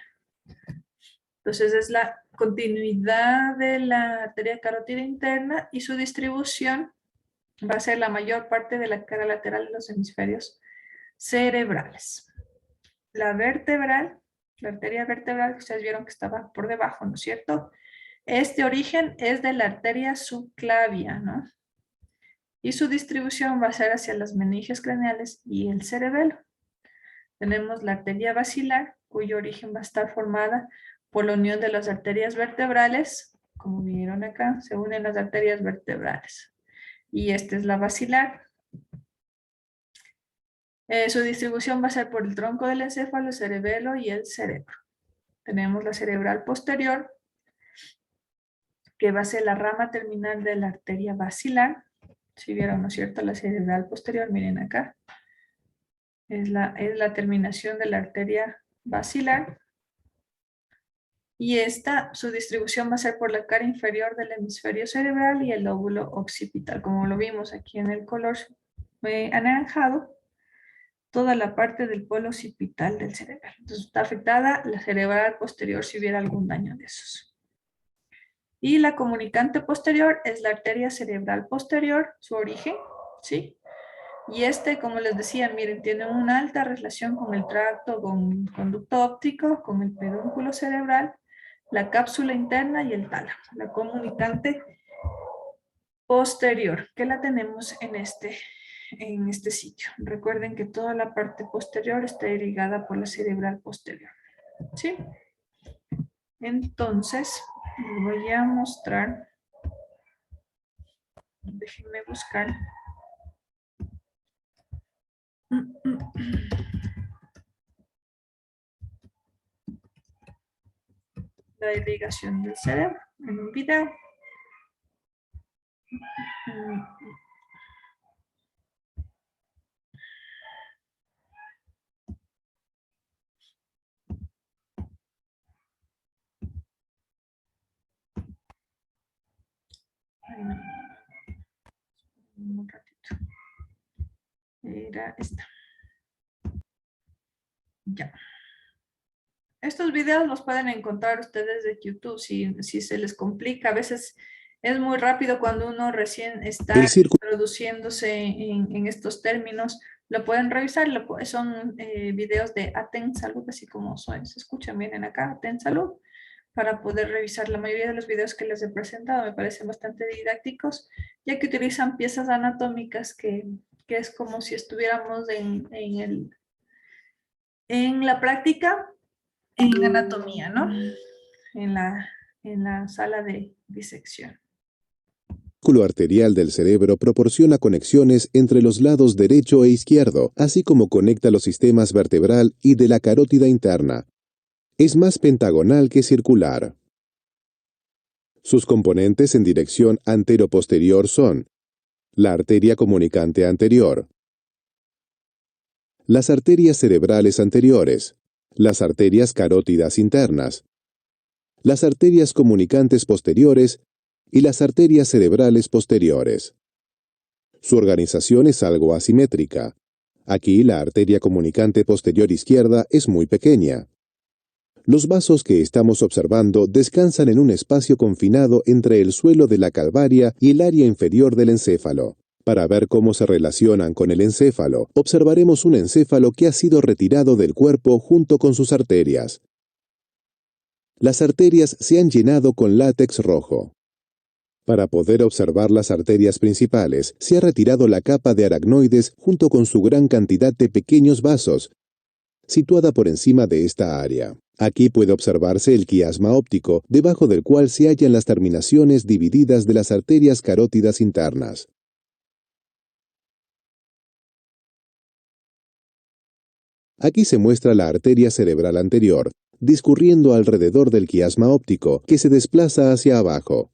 Entonces es la continuidad de la arteria carótida interna y su distribución va a ser la mayor parte de la cara lateral de los hemisferios cerebrales. La vertebral, la arteria vertebral, que ustedes vieron que estaba por debajo, ¿no es cierto? Este origen es de la arteria subclavia, ¿no? Y su distribución va a ser hacia las meninges craneales y el cerebelo. Tenemos la arteria basilar, cuyo origen va a estar formada por la unión de las arterias vertebrales. Como vieron acá, se unen las arterias vertebrales. Y esta es la basilar. Su distribución va a ser por el tronco del encéfalo, el cerebelo y el cerebro. Tenemos la cerebral posterior, que va a ser la rama terminal de la arteria basilar. Si vieron, ¿no es cierto? La cerebral posterior, miren acá. Es la terminación de la arteria basilar. Y su distribución va a ser por la cara inferior del hemisferio cerebral y el lóbulo occipital. Como lo vimos aquí en el color anaranjado, toda la parte del polo occipital del cerebro. Entonces está afectada la cerebral posterior si hubiera algún daño de esos. Y la comunicante posterior es la arteria cerebral posterior, su origen, ¿sí? Y como les decía, miren, tiene una alta relación con el tracto, con el conducto óptico, con el pedúnculo cerebral, la cápsula interna y el tálamo. La comunicante posterior, que la tenemos en este sitio. Recuerden que toda la parte posterior está irrigada por la cerebral posterior, ¿sí? Entonces, les voy a mostrar, déjenme buscar. La irrigación del cerebro en un video. Un ratito. Era esta. Ya. Estos videos los pueden encontrar ustedes de YouTube si se les complica. A veces es muy rápido cuando uno recién está introduciéndose en estos términos. Lo pueden revisar. Son videos de Aten Salud, así como se escuchan, miren acá, Aten Salud, para poder revisar. La mayoría de los videos que les he presentado me parecen bastante didácticos, ya que utilizan piezas anatómicas que es como si estuviéramos en la práctica, en anatomía, ¿no? En la sala de disección. El círculo arterial del cerebro proporciona conexiones entre los lados derecho e izquierdo, así como conecta los sistemas vertebral y de la carótida interna. Es más pentagonal que circular. Sus componentes en dirección antero-posterior son la arteria comunicante anterior, las arterias cerebrales anteriores, las arterias carótidas internas, las arterias comunicantes posteriores y las arterias cerebrales posteriores. Su organización es algo asimétrica. Aquí la arteria comunicante posterior izquierda es muy pequeña. Los vasos que estamos observando descansan en un espacio confinado entre el suelo de la calvaria y el área inferior del encéfalo. Para ver cómo se relacionan con el encéfalo, observaremos un encéfalo que ha sido retirado del cuerpo junto con sus arterias. Las arterias se han llenado con látex rojo. Para poder observar las arterias principales, se ha retirado la capa de aracnoides junto con su gran cantidad de pequeños vasos, situada por encima de esta área. Aquí puede observarse el quiasma óptico, debajo del cual se hallan las terminaciones divididas de las arterias carótidas internas. Aquí se muestra la arteria cerebral anterior, discurriendo alrededor del quiasma óptico, que se desplaza hacia abajo.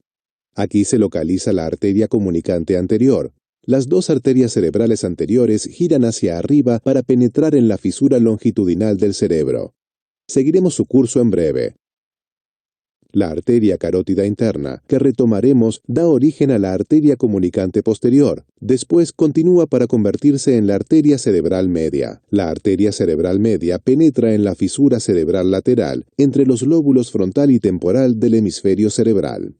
Aquí se localiza la arteria comunicante anterior. Las dos arterias cerebrales anteriores giran hacia arriba para penetrar en la fisura longitudinal del cerebro. Seguiremos su curso en breve. La arteria carótida interna, que retomaremos, da origen a la arteria comunicante posterior. Después continúa para convertirse en la arteria cerebral media. La arteria cerebral media penetra en la fisura cerebral lateral, entre los lóbulos frontal y temporal del hemisferio cerebral.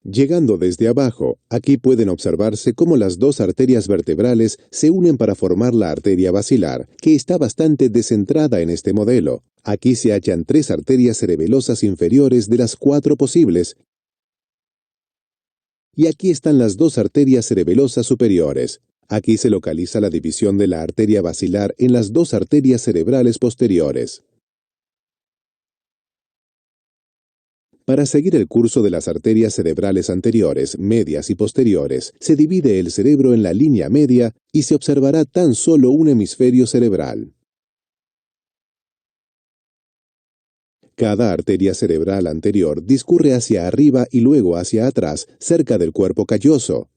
Llegando desde abajo, aquí pueden observarse cómo las dos arterias vertebrales se unen para formar la arteria basilar, que está bastante descentrada en este modelo. Aquí se hallan 3 arterias cerebelosas inferiores de las 4 posibles, y aquí están las 2 arterias cerebelosas superiores. Aquí se localiza la división de la arteria basilar en las 2 arterias cerebrales posteriores. Para seguir el curso de las arterias cerebrales anteriores, medias y posteriores, se divide el cerebro en la línea media y se observará tan solo un hemisferio cerebral. Cada arteria cerebral anterior discurre hacia arriba y luego hacia atrás, cerca del cuerpo calloso.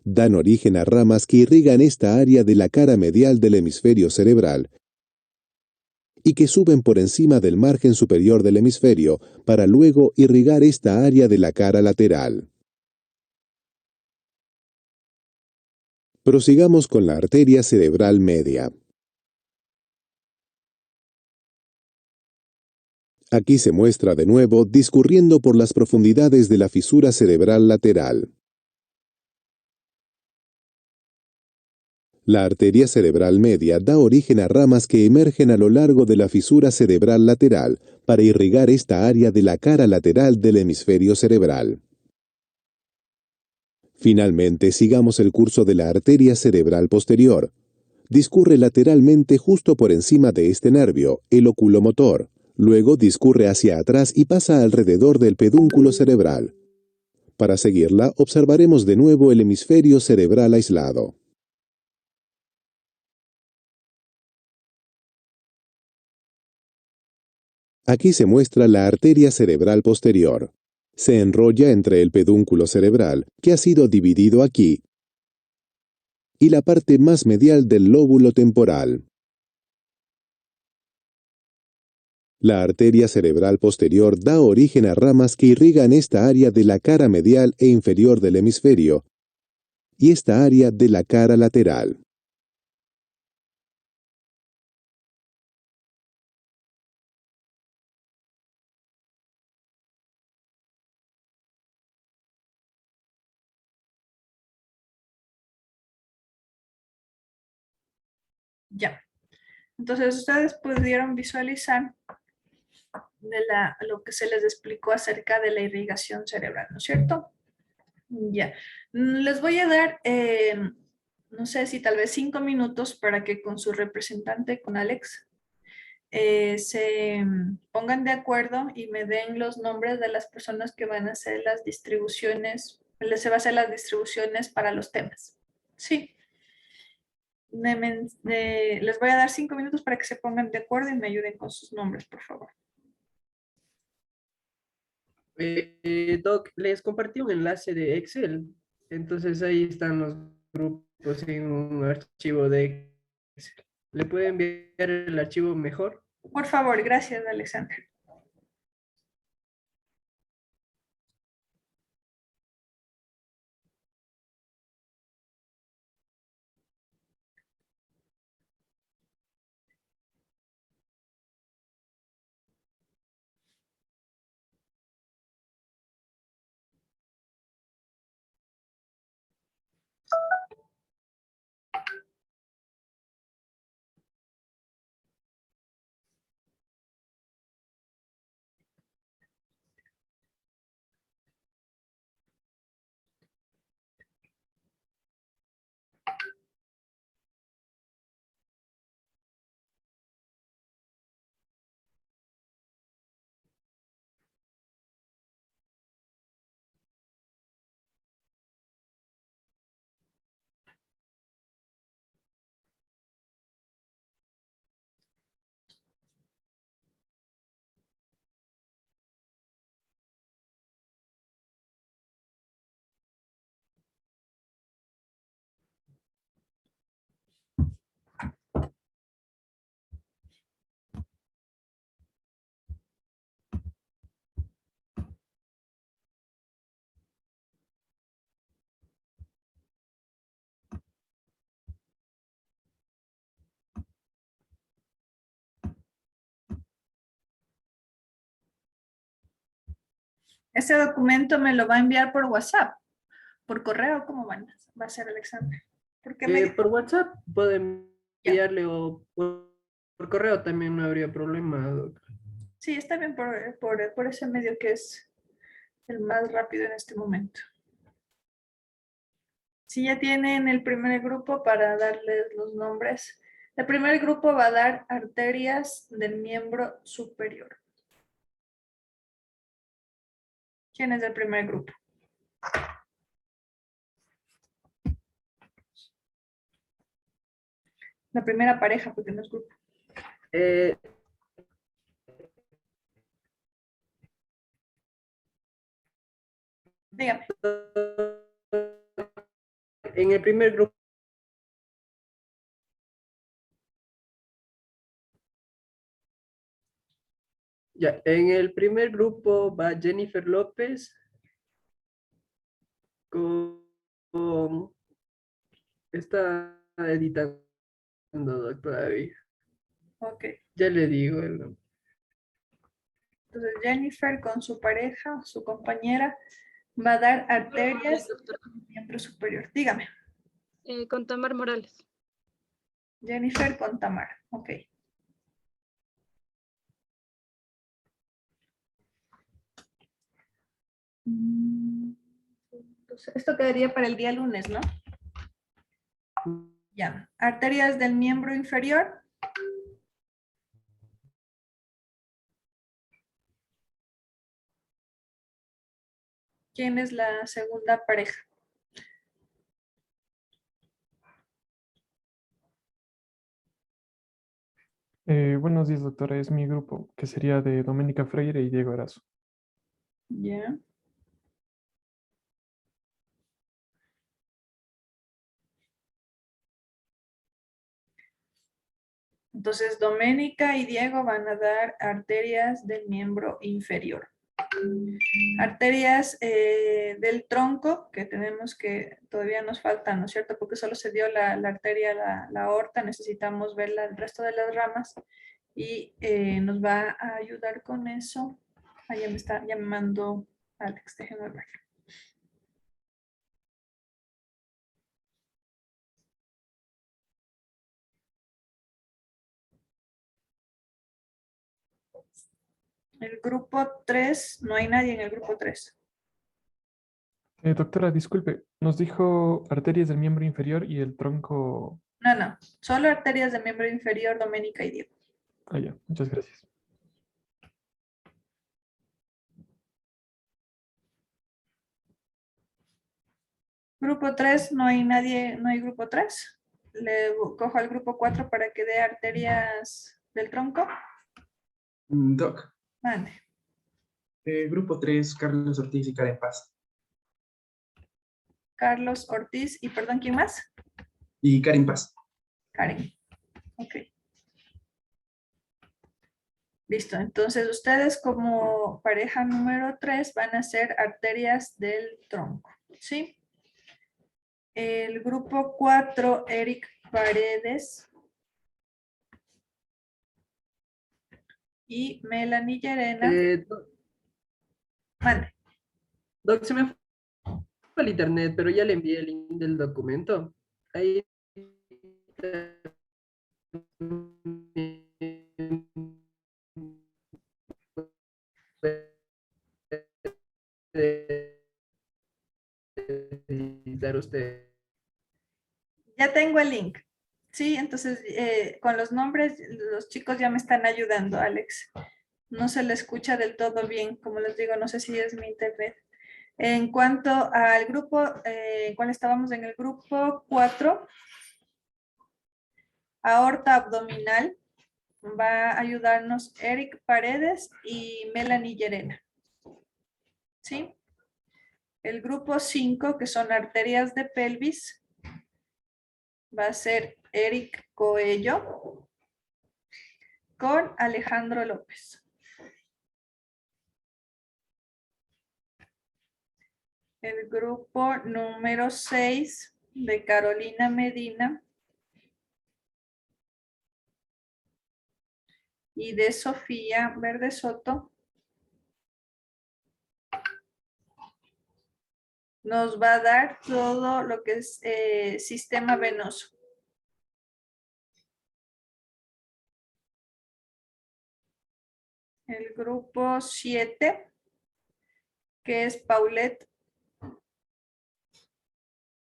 Dan origen a ramas que irrigan esta área de la cara medial del hemisferio cerebral y que suben por encima del margen superior del hemisferio para luego irrigar esta área de la cara lateral. Prosigamos con la arteria cerebral media. Aquí se muestra de nuevo discurriendo por las profundidades de la fisura cerebral lateral. La arteria cerebral media da origen a ramas que emergen a lo largo de la fisura cerebral lateral para irrigar esta área de la cara lateral del hemisferio cerebral. Finalmente, sigamos el curso de la arteria cerebral posterior. Discurre lateralmente justo por encima de este nervio, el oculomotor. Luego discurre hacia atrás y pasa alrededor del pedúnculo cerebral. Para seguirla, observaremos de nuevo el hemisferio cerebral aislado. Aquí se muestra la arteria cerebral posterior. Se enrolla entre el pedúnculo cerebral, que ha sido dividido aquí, y la parte más medial del lóbulo temporal. La arteria cerebral posterior da origen a ramas que irrigan esta área de la cara medial e inferior del hemisferio y esta área de la cara lateral. Ya. Entonces ustedes pudieron visualizar lo que se les explicó acerca de la irrigación cerebral, ¿no es cierto? Ya. Les voy a dar, no sé si tal vez 5 minutos para que con su representante, con Alex, se pongan de acuerdo y me den los nombres de las personas que van a hacer las distribuciones, se va a hacer las distribuciones para los temas. Sí. Les voy a dar 5 minutos para que se pongan de acuerdo y me ayuden con sus nombres, por favor. Doc, les compartí un enlace de Excel. Entonces ahí están los grupos en un archivo de Excel. ¿Le puede enviar el archivo mejor? Por favor, gracias, Alexander. Ese documento me lo va a enviar por WhatsApp, por correo, ¿cómo va a ser, Alexander? Porque por WhatsApp puede enviarle o por correo también no habría problema, Doc. Sí, está bien por ese medio que es el más rápido en este momento. Si ya tienen el primer grupo para darles los nombres. El primer grupo va a dar arterias del miembro superior. ¿Quién es el primer grupo? La primera pareja, porque no es grupo. Dígame. En el primer grupo. Ya, en el primer grupo va Jennifer López está editando, todavía. Ok. Ya le digo el nombre. Entonces Jennifer con su pareja, su compañera, va a dar arterias del miembro superior. Dígame. Con Tamar Morales. Jennifer con Tamar. Ok. Entonces, esto quedaría para el día lunes, ¿no? Ya. Arterias del miembro inferior. ¿Quién es la segunda pareja? Buenos días, doctora. Es mi grupo, que sería de Doménica Freire y Diego Erazo. Ya. Entonces, Doménica y Diego van a dar arterias del miembro inferior. Arterias del tronco, que tenemos que, todavía nos faltan, ¿no es cierto? Porque solo se dio la arteria, la aorta, necesitamos ver el resto de las ramas y nos va a ayudar con eso. Ah, ya me está llamando Alex, déjenme ver. El grupo 3, no hay nadie en el grupo 3. Doctora, disculpe, nos dijo arterias del miembro inferior y el tronco. No, solo arterias del miembro inferior, Doménica y Diego. Ah, ya, muchas gracias. Grupo 3, no hay nadie, no hay grupo 3. Le cojo al grupo 4 para que dé arterias del tronco. Doc. Mande. Grupo 3, Carlos Ortiz y Karen Paz. Carlos Ortiz y perdón, ¿quién más? Y Karen Paz. Karen. Ok. Listo. Entonces ustedes como pareja número 3 van a ser arterias del tronco. ¿Sí? El grupo 4, Eric Paredes y Melanie Llerena. Mande. Doc, se me fue el internet, pero ya le envié el link del documento. Ahí dar usted. Ya tengo el link. Sí, entonces con los nombres los chicos ya me están ayudando, Alex. No se le escucha del todo bien, como les digo, no sé si es mi internet. En cuanto al grupo, ¿cuál estábamos? En el grupo 4, aorta abdominal, va a ayudarnos Eric Paredes y Melanie Llerena. ¿Sí? El grupo 5, que son arterias de pelvis, va a ser Eric Coello con Alejandro López. El grupo número 6 de Carolina Medina y de Sofía Verde Soto nos va a dar todo lo que es sistema venoso. El grupo 7, que es Paulette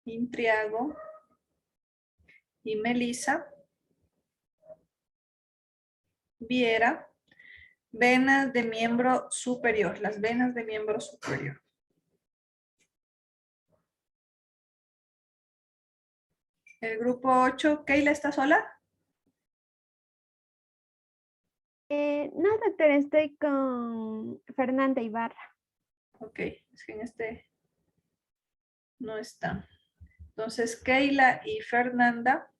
Intriago y Melissa Viera, venas de miembro superior, las venas de miembro superior. El grupo 8, ¿Keila está sola? No, doctora, estoy con Fernanda Ibarra. Ok, es que en este no está. Entonces, Keila y Fernanda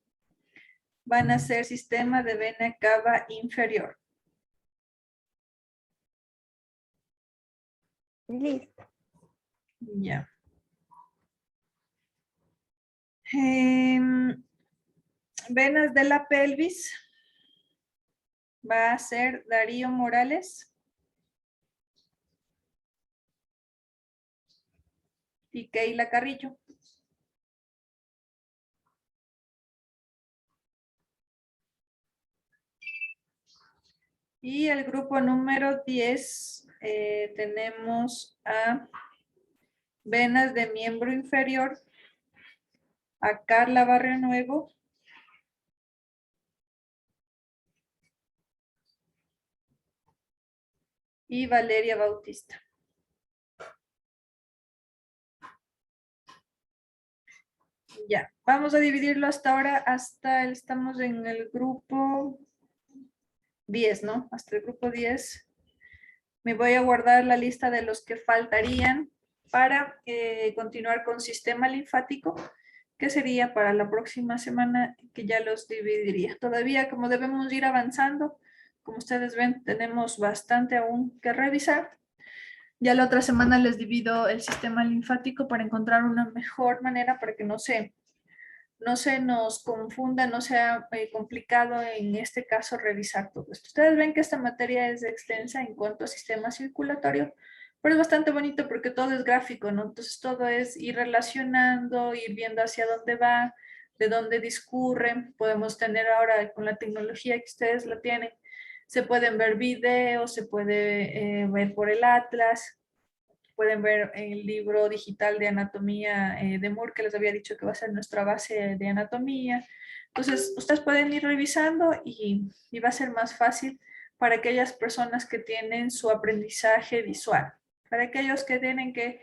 van a hacer sistema de vena cava inferior. Listo. Ya. Venas de la pelvis va a ser Darío Morales y Keila Carrillo. Y el grupo número 10 tenemos a venas de miembro inferior, a Carla Barrionuevo y Valeria Bautista. Ya, vamos a dividirlo hasta ahora, estamos en el grupo 10, ¿no? Hasta el grupo 10. Me voy a guardar la lista de los que faltarían para continuar con sistema linfático, que sería para la próxima semana, que ya los dividiría. Todavía, como debemos ir avanzando, como ustedes ven, tenemos bastante aún que revisar. Ya la otra semana les divido el sistema linfático para encontrar una mejor manera para que no se nos confunda, no sea complicado en este caso revisar todo esto. Ustedes ven que esta materia es extensa en cuanto a sistema circulatorio, pero es bastante bonito porque todo es gráfico, ¿no? Entonces todo es ir relacionando, ir viendo hacia dónde va, de dónde discurre. Podemos tener ahora con la tecnología que ustedes la tienen, se pueden ver videos, se puede ver por el Atlas. Pueden ver el libro digital de anatomía de Moore, que les había dicho que va a ser nuestra base de anatomía. Entonces, ustedes pueden ir revisando y va a ser más fácil para aquellas personas que tienen su aprendizaje visual. Para aquellos que tienen que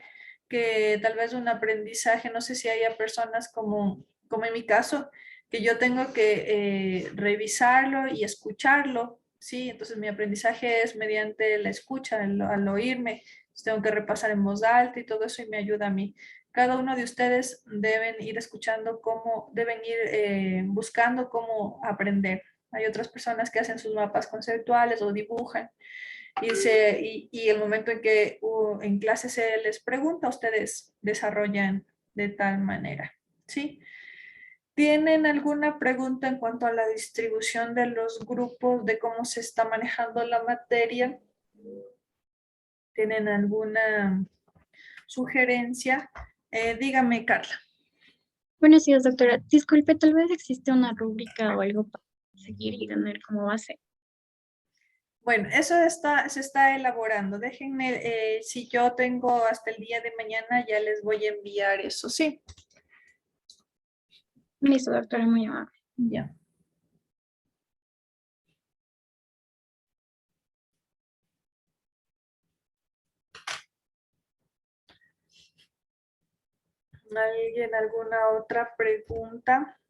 tal vez un aprendizaje, no sé si haya personas como en mi caso, que yo tengo que revisarlo y escucharlo, ¿sí? Entonces, mi aprendizaje es mediante la escucha, al oírme. Tengo que repasar en voz alta y todo eso y me ayuda a mí. Cada uno de ustedes deben ir escuchando deben ir buscando cómo aprender. Hay otras personas que hacen sus mapas conceptuales o dibujan y el momento en que en clase se les pregunta, ustedes desarrollan de tal manera, ¿sí? ¿Tienen alguna pregunta en cuanto a la distribución de los grupos, de cómo se está manejando la materia? ¿Tienen alguna sugerencia? Dígame, Carla. Buenos días, doctora. Disculpe, tal vez existe una rúbrica o algo para seguir y tener como base. Bueno, eso se está elaborando. Déjenme, si yo tengo hasta el día de mañana, ya les voy a enviar eso, ¿sí? Listo, doctora, muy amable. Ya. ¿Alguien, alguna otra pregunta?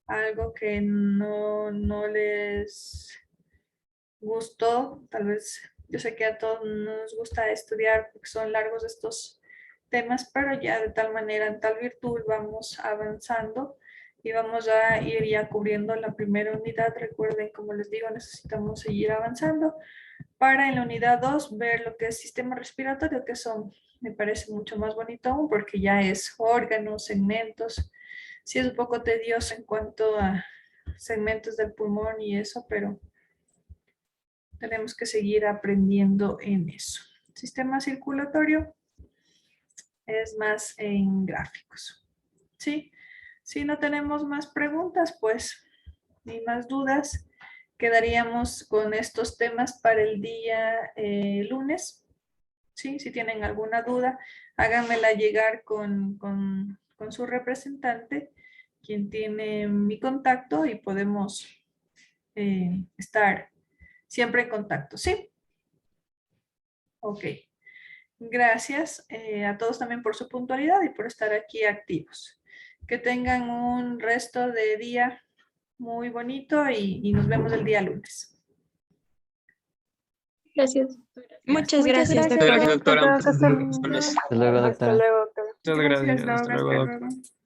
Algo que no les gustó, tal vez, yo sé que a todos nos gusta estudiar porque son largos estos temas, pero ya de tal manera, en tal virtud vamos avanzando y vamos a ir ya cubriendo la primera unidad. Recuerden, como les digo, necesitamos seguir avanzando para en la unidad 2 ver lo que es sistema respiratorio, que son, me parece mucho más bonito aún porque ya es órganos, segmentos. Sí es un poco tedioso en cuanto a segmentos del pulmón y eso, pero tenemos que seguir aprendiendo en eso. Sistema circulatorio es más en gráficos. ¿Sí? Si no tenemos más preguntas, pues, ni más dudas, quedaríamos con estos temas para el día lunes. ¿Sí? Si tienen alguna duda, háganmela llegar con su representante, quien tiene mi contacto, y podemos estar siempre en contacto, ¿sí? Ok. Gracias a todos también por su puntualidad y por estar aquí activos. Que tengan un resto de día muy bonito y nos vemos el día lunes. Gracias. Muchas gracias, Muchas gracias, doctora. Hasta Hasta luego, doctora. Hasta luego, doctora. Muchas gracias. Hasta luego, doctora. Hasta luego.